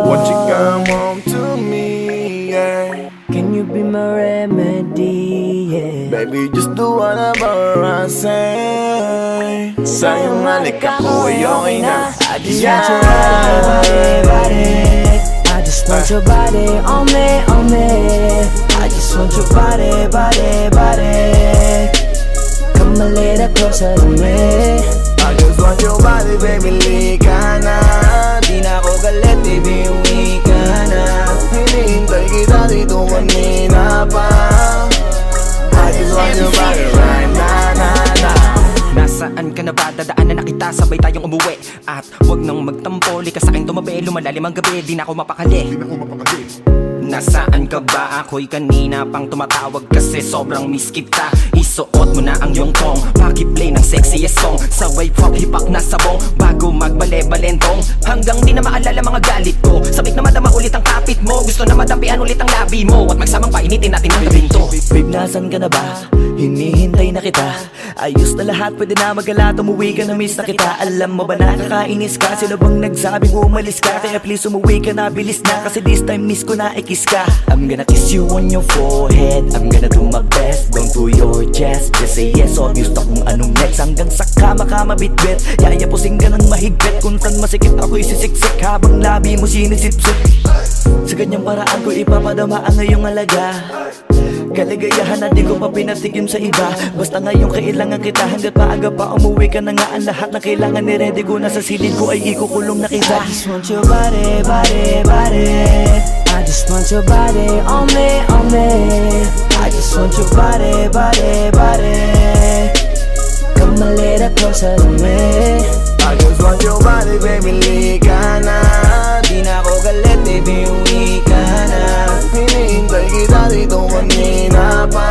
Won't you come home to me, yeah. Can you be my remedy, yeah. Baby, just do whatever I say. Sa'yong halika ko ay okay na. I just want your body, body. I just want your body on me, on me. I just want your body, body, body. Come a little closer to me. I just want your body, baby, liga na. Di na ako galit, baby, uwi ka na. Hinihintay kita dito kanina pa. I just want your body right now, nah, nah. Nasaan ka na ba? Dadaanan na kita, sabay tayong umuwi. At wag nang magtampo, lika sa'kin tumabi. Lumalalim ang gabi, di na ako mapakali. Nasaan ka ba? Ako'y kanina pang tumatawag kasi sobrang miss kita. Isuot mo na ang iyong tong, pakiplay ng sexiest song. Sabay pop hipak na sabong, bago magbale-balentong. Hanggang di na maalala mga galit ko. Sabik na madama ulit ang kapit mo. Gusto na madampian ulit ang labi mo. At magsamang painitin natin ang gabing to. Babe, nasan ka na ba? Hinihintay na kita. Ayos na lahat, pwede na magala. Umuwi ka na, miss na kita. Alam mo ba nakakainis ka? Sino bang nagsabing umalis ka? Kaya please umuwi ka na, bilis na. Kasi this time miss ko na ikis ka. I'm gonna kiss you on your forehead. I'm gonna do my best, down to your chest. Just say yes, obvious na kung anong next. Hanggang sa kama ka mabitbit. Yayapusing ka ng mahigpit. Kung saan masikip ako'y sisiksik. Habang labi mo sinisipsip. Sa ganyang paraan ko ipapadama ang ngayong alaga. Kaligayahan na di ko pa pinatigim sa iba. Basta ngayon kailangan kita. Hanggat maaga pa umuwi ka na nga. Ang lahat na kailangan ni-ready ko na sa silid ko ay ikukulong na kita. I just want your body, body, body. I just want your body on me, on me. I just want your body, body, body. Come a little closer to me. I just want your body, baby, liga na. Di na ako galit, baby, uwi ka na. Hinihintay kita dito kanina pa.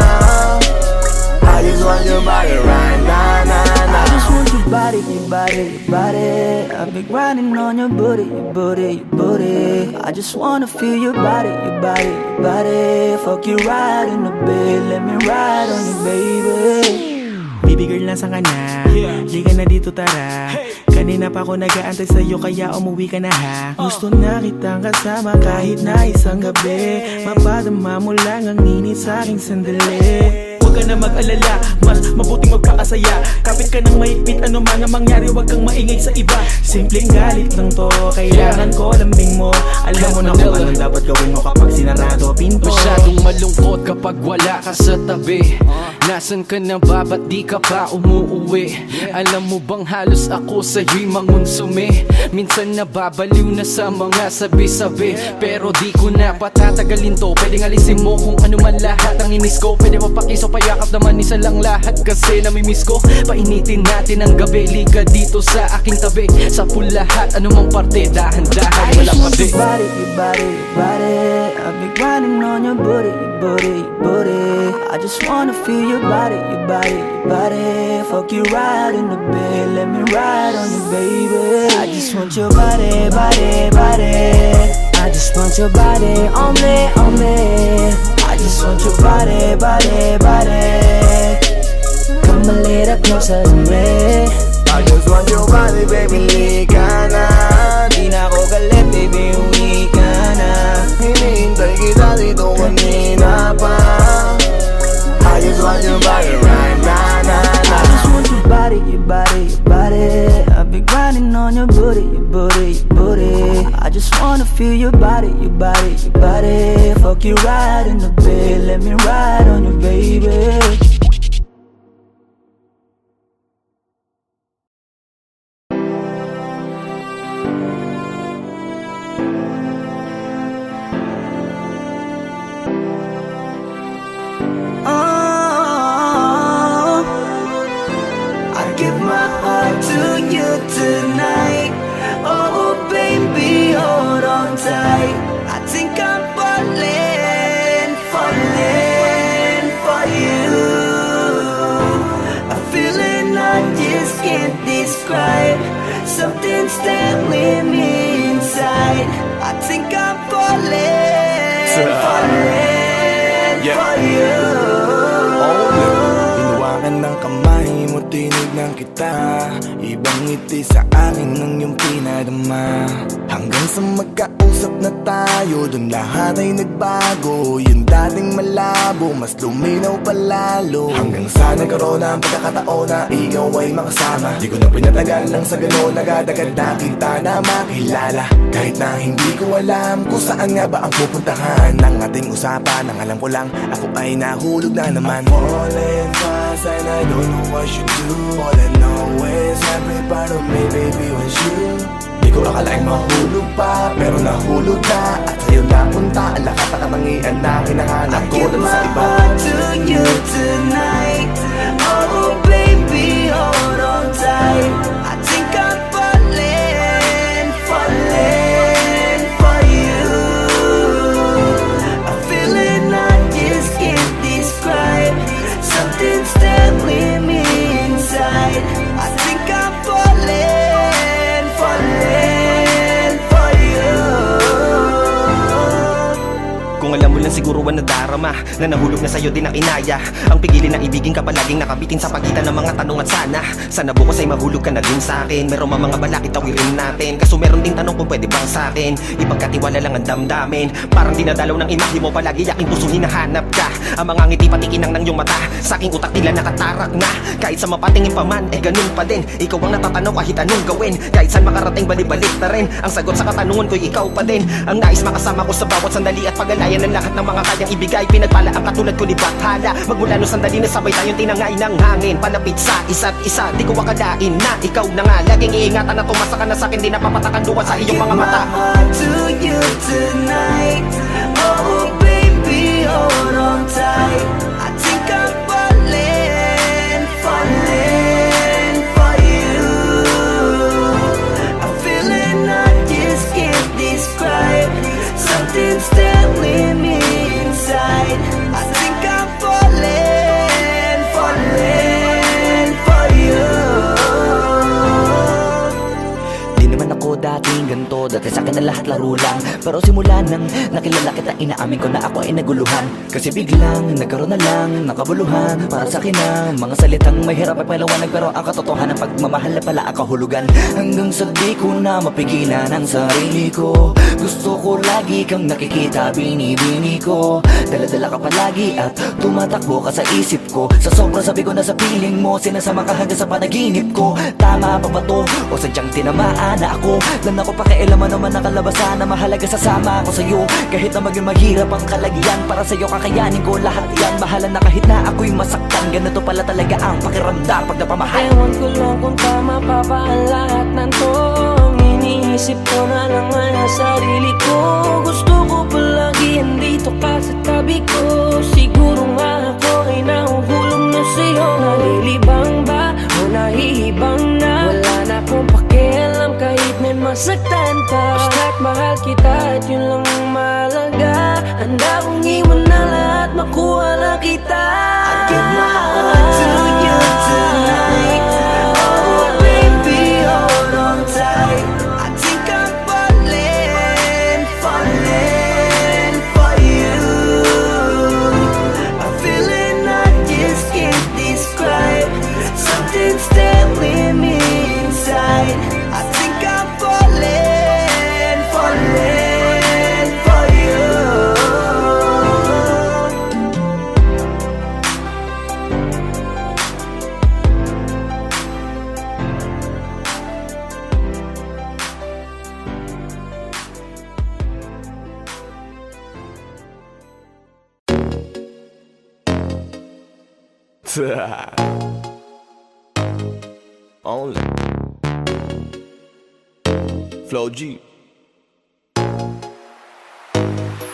I just want your body right now, nah, nah. I just want your body, your body, your body. I've been grinding on your booty, your booty, your booty. I just wanna feel your body, your body, your body. Fuck you right in the bed, let me ride on you, baby. Baby girl, nasan ka na? Di ka na dito, tara. Kanina pa ako nag-aantay sa'yo, kaya umuwi ka na ha. Gusto na kitang kasama kahit na isang gabi. Mapadama mo lang ang init sa'king sandali. Huwag ka na mag-alala, mas mabuting magpakasaya. Kapit ka ng mahigpit, ano man ang mangyari, huwag kang maingay sa iba. Simpleng galit lang to, kailangan ko lambing mo. Alam mo na kung anong dapat gawin mo kapag sinarado pinto. Masyadong malungkot kapag wala ka sa tabi. Nasaan ka na ba, ba't di ka pa umuuwi? Alam mo bang halos ako sa'yo'y mangonsume? Minsan nababaliw na sa mga sabi-sabi, pero di ko na patatagalin to. Pwedeng alisin mo kung ano man lahat ang inis ko. Pwede mapakiso, payakap naman isa lang lahat, kasi namimiss ko. Painitin natin ang gabi, liga dito sa aking tabi. Sa pool lahat, anumang parte, dahan-dahan, walang pabi. Your body, your body, your body. I've been grinding on your booty, your booty, your booty. I just wanna feel your body, your body, your body. Fuck you right in the bed, let me ride on you, baby. I just want your body, body, body. I just want your body on me, on me. I just want your body, body, body. Come a little closer to me. I just want your body, baby, lika na. Di na ako galit, baby, uwi ka na. Hinihintay kita dito kanina pa. I just want your body right now, I just want your body, your body, your body. I've been grinding on your booty, your booty, your booty. I just wanna feel your body, your body, your body. Fuck you right in the bed, let me ride on you, baby. Tonight, oh baby, hold on tight. I think I'm falling, falling for you. A feeling I just can't describe. Something's telling me inside. I think I'm falling, falling for you. Hinawakan ng kamay mo, tinignan kita. Ibang ngiti sa akin ng iyong pinadama. Hanggang sa magkausap na tayo, dun lahat ay nagbago. Yung dating malabo, mas luminaw palalo. Hanggang sa nagkaroon ng pagkakataon na ikaw ay makasama. Di ko na pinatagal lang sa gano'n, nagadagad na kita na makilala. Kahit na hindi ko alam kung saan nga ba ang pupuntahan ng ating usapan. Ang alam ko lang, ako ay nahulog na naman. I'm falling fast and I don't know what you do. All I know is every part of me, baby, was you. Di ko akalaing mahulog pa, pero nahulog na. At sa'yo napunta, ang lahat na katangian na hinahanap ko lang sa iba. I give my heart to you tonight. Oh baby, hold on tight. I think I'm falling, falling for you. A feeling I just can't describe. Something's telling me inside. I think I'm falling, falling for you. Kung alam mo lang siguro ang nadarama, na nahulog na sa'yo din ang inaya. Ang pigilin na ibigin ka palaging nakabitin sa pagitan ng mga tanong at sana bukas ay mahulog ka na din sa'kin. Meron mga balakid tawirin natin, kaso meron ding tanong kung pwede bang sa'kin. Ipagkatiwala lang ang damdamin, parang dinadalaw ng imahe mo, palagi aking pusong hinahanap ka. Ang mga ngiti patikinang ng iyong mata, sa'king utak tila nakatarak na. Kahit sa mapatingin pa man, ganun pa din. Ikaw ang natatanaw kahit anong gawin. Kahit saan makarating balibalik na rin, ang sagot sa katanungan ko'y ikaw pa din. Ang nais makasama ko sa bawat sandali at pag-alayan ng lahat ng mga kayang ibigay. Pinagpala ang katulad ko ni Bathala, magmula no sandali na sabay tayong tinangay ng hangin. Palapit sa isa't isa, di ko akalain na ikaw na nga. Laging iingatan na tumasa ka na sa'kin, di napapatakan duwa sa iyong mga mata. I give my heart to you tonight. Oh baby, hold on tight. I think I'm falling, falling for you. A feeling I just can't describe. Something's telling me inside. I think I'm falling, falling for you. to. Dati sa'kin na lahat laro lang, pero simula nang nakilala kita, inaamin ko na ako ay naguluhan. Kasi biglang nagkaroon na lang nakabuluhan. Para sa'kin ang mga salitang mahirap ay paliwanag, pero ang katotohanan pagmamahal na pala ang kahulugan. Hanggang sa di ko na mapigilan ang sarili ko, gusto ko lagi kang nakikita, binibini ko. Dala-dala ka palagi at tumatakbo ka sa isip ko. Sa sobrang sabi ko na sa piling mo, sinasama ka hanggang sa panaginip ko. Tama pa ba to? O sadyang tinamaan na ako? Lan ako pakialaman naman ang kalabasan na mahalaga, sasama ako sa'yo. Kahit na maging maghirap ang kalagyan, para sa'yo kakayanin ko lahat yan. Mahala na kahit na ako'y masaktan, ganito pala talaga ang pakiramdam pag napamahal. Ewan ko lang kung tama pa ba ang lahat ng to. Iniisip ko na lang ang sarili ko. Gusto ko palagi andito ka sa tabi ko. Siguro nga ako ay nahuhulog na sa'yo. Nalilibang ba o nahihibang na? Wala na akong pakialam kahit may masaktan pa. Basta't mahal kita at yun lang ang mahalaga. Handa kong iwan na lahat, makuha lang kita. I give my heart to you tonight. Oh baby, hold on tight. I think I'm falling, falling for you. A feeling I just can't describe. Something's telling me inside. I think I'm falling, falling for you. Only Flow G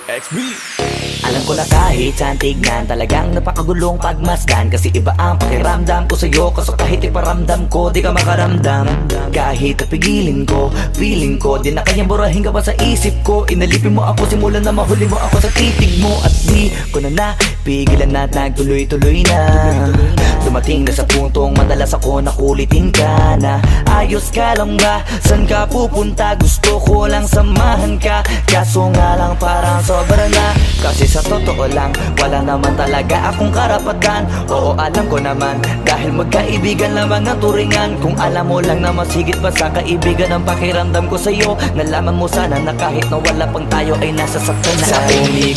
XB. Alam ko na kahit saan tignan, talagang napakagulong pagmasdan. Kasi iba ang pakiramdam ko sa'yo, kaso kahit iparamdam ko, di ka makaramdam. Kahit napigilin ko, feeling ko, di na kayang burahin ka pa sa isip ko. Inalipin mo ako, simulan na mahuli mo ako sa titig mo. At di ko na napigilan na nagtuloy-tuloy na. Dumating na sa puntong madalas ako nakulitin ka na. Ayos ka lang ba? San ka pupunta? Gusto ko lang samahan ka, kaso nga lang parang sobra na. Kasi sa totoo lang, wala naman talaga akong karapatan. Oo, alam ko naman, dahil magkaibigan lamang ang turingan. Kung alam mo lang na masigit pa sa kaibigan ang pakiramdam ko sa'yo, nalaman mo sana na kahit na wala pang tayo ay nasasaktan na. Sa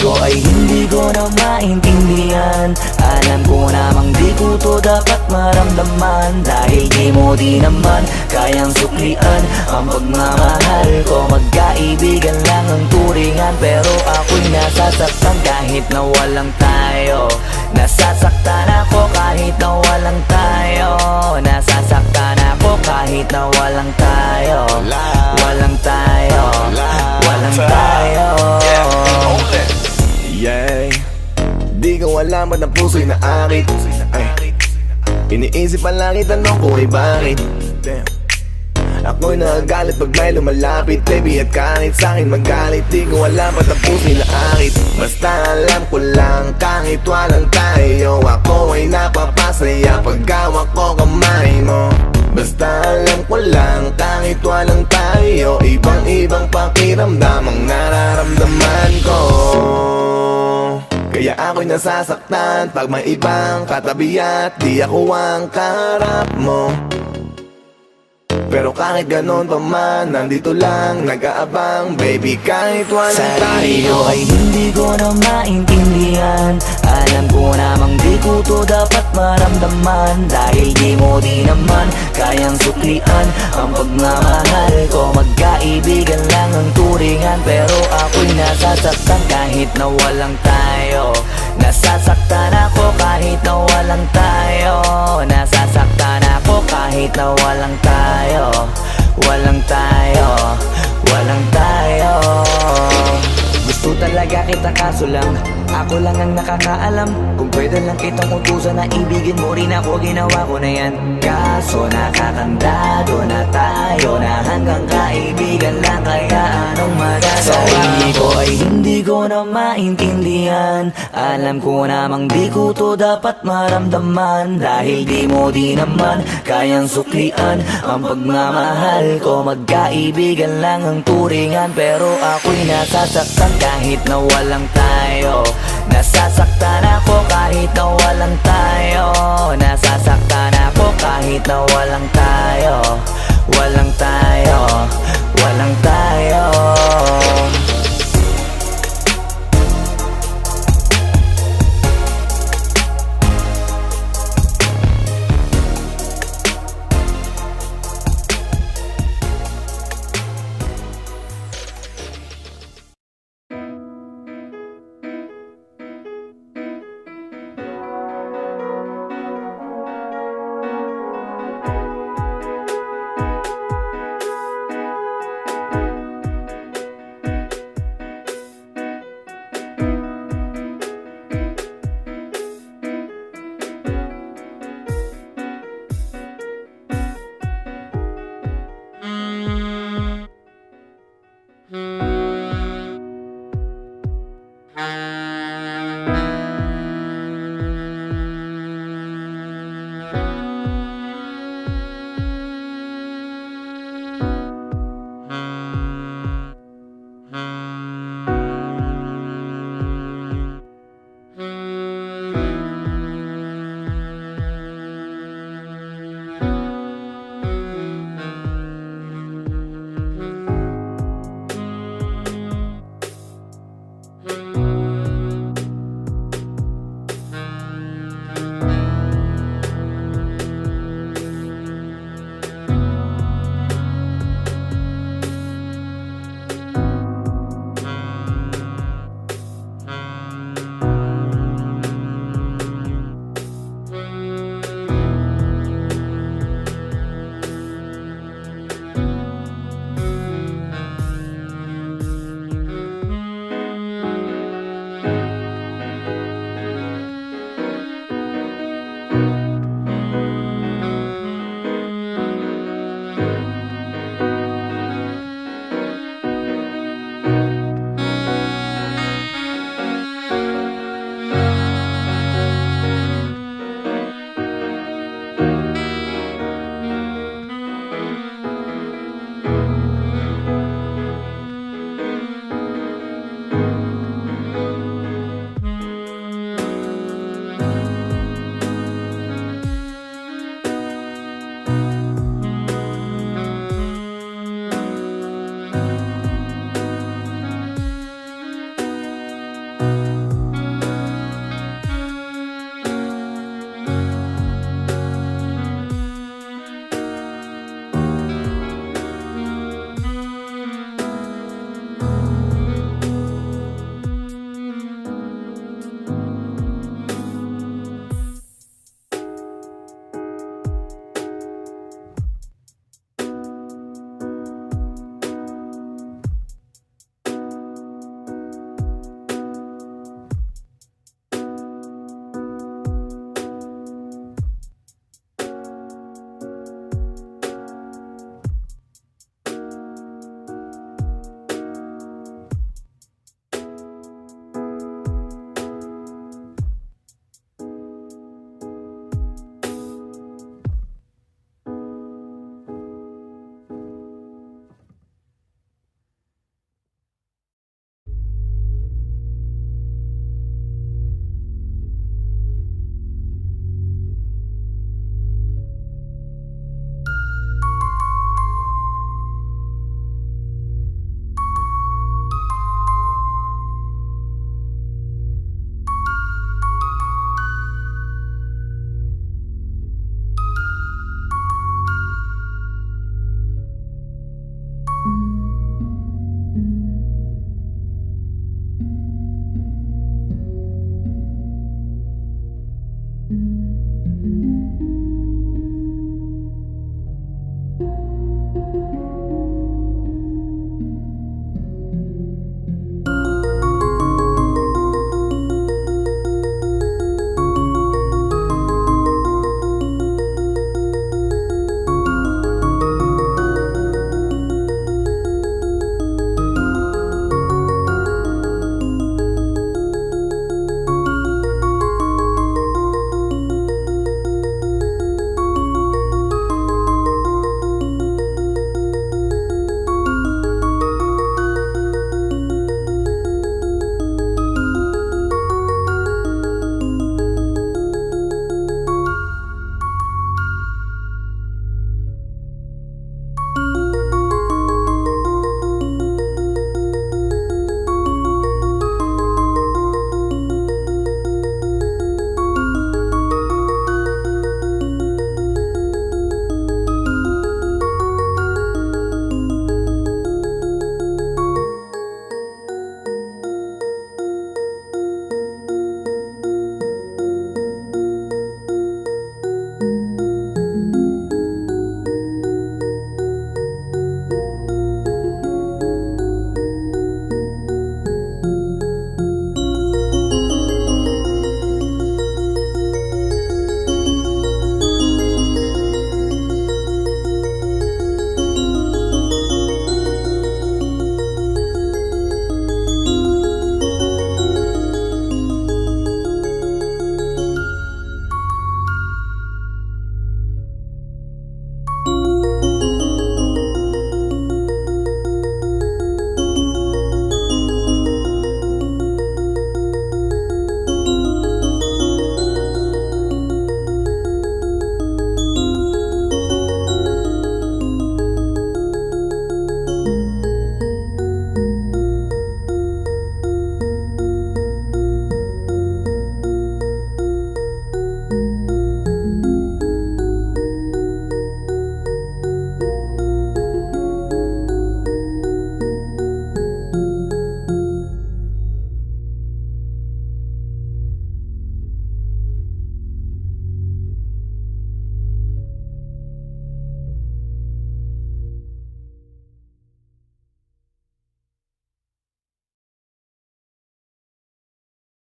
ko ay hindi ko na maintindihan. Alam ko namang di ko to dapat maramdaman, dahil di mo di naman kayang suklian ang pagmamahal ko. Magkaibigan lang ang turingan, pero ako'y nasasaktan kahit na walang tayo. Nasasaktan ako kahit na walang tayo. Nasasaktan ako kahit na walang tayo. Walang tayo. Walang tayo. Yeah. Di ko alam ba't ang puso'y naakit. Iniisip ang langit, tanong ko ay bakit. Damn. Ako'y nagagalit pag may lumalapit, baby, at kahit sa'kin magalit. Di ko alam ba't ang puso'y naakit. Basta alam ko lang kahit walang tayo, ako ay napapasaya pag hawak ko kamay mo. Basta alam ko lang kahit walang tayo, ibang-ibang pakiramdam ang nararamdaman ko. Kaya ako'y nasasaktan pag may ibang katabi at di ako ang kaharap mo. Pero kahit ganon pa man, nandito lang nag-aabang, baby, kahit walang tayo. Ay hindi ko na maintindihan. Alam ko namang di ko to dapat maramdaman, dahil di mo di naman kayang suklian ang pagmamahal ko. Magkaibigan lang ang turingan, pero ako'y nasasaktan kahit na walang tayo. Nasasaktan ako kahit na walang tayo. Nasasaktan ako kahit na walang tayo. Walang tayo. Walang tayo. Gusto talaga kita kaso lang ako lang ang nakakaalam. Kung pwede lang kitang utusan na ibigin mo rin ako, ginawa ko na yan. Kaso nakakandado na tayo na hanggang kaibigan lang, kaya anong magagawa? Sarili ko ay hindi ko na maintindihan. Alam ko namang di ko to dapat maramdaman, dahil di mo di naman kayang suklian ang pagmamahal ko. Magkaibigan lang ang turingan, pero ako'y nasasaktan kahit na walang tayo. Nasasaktan ako kahit na walang tayo. Nasasaktan ako kahit na walang tayo. Walang tayo, walang tayo.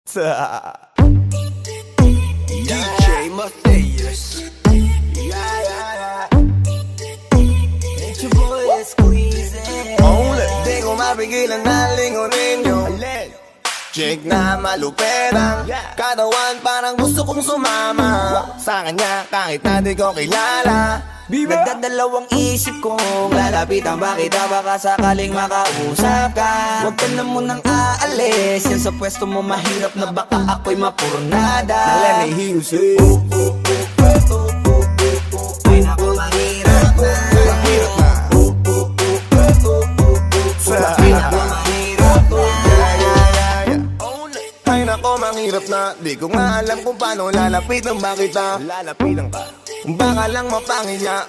DJ Mateus. It's your boy Squeezy. Di ko mapigilan na lingunin yung chick na maluperang katawan, parang gusto kong sumama sa kanya kahit na di ko kilala. Nagdadalawang isip kong lalapitan ba kita, baka sakaling makausap ka. Huwag ka na munang aalis, yan sa pwesto mo mahirap na baka ako'y mapurnada. Let me hear you say ay naku, mahirap na. Mahirap na. Ay naku, mahirap na. Ay nako, mahirap na. Di ko nga alam kung paano lalapitan ba kita. Lalapitan ka, baka lang mapangil niya.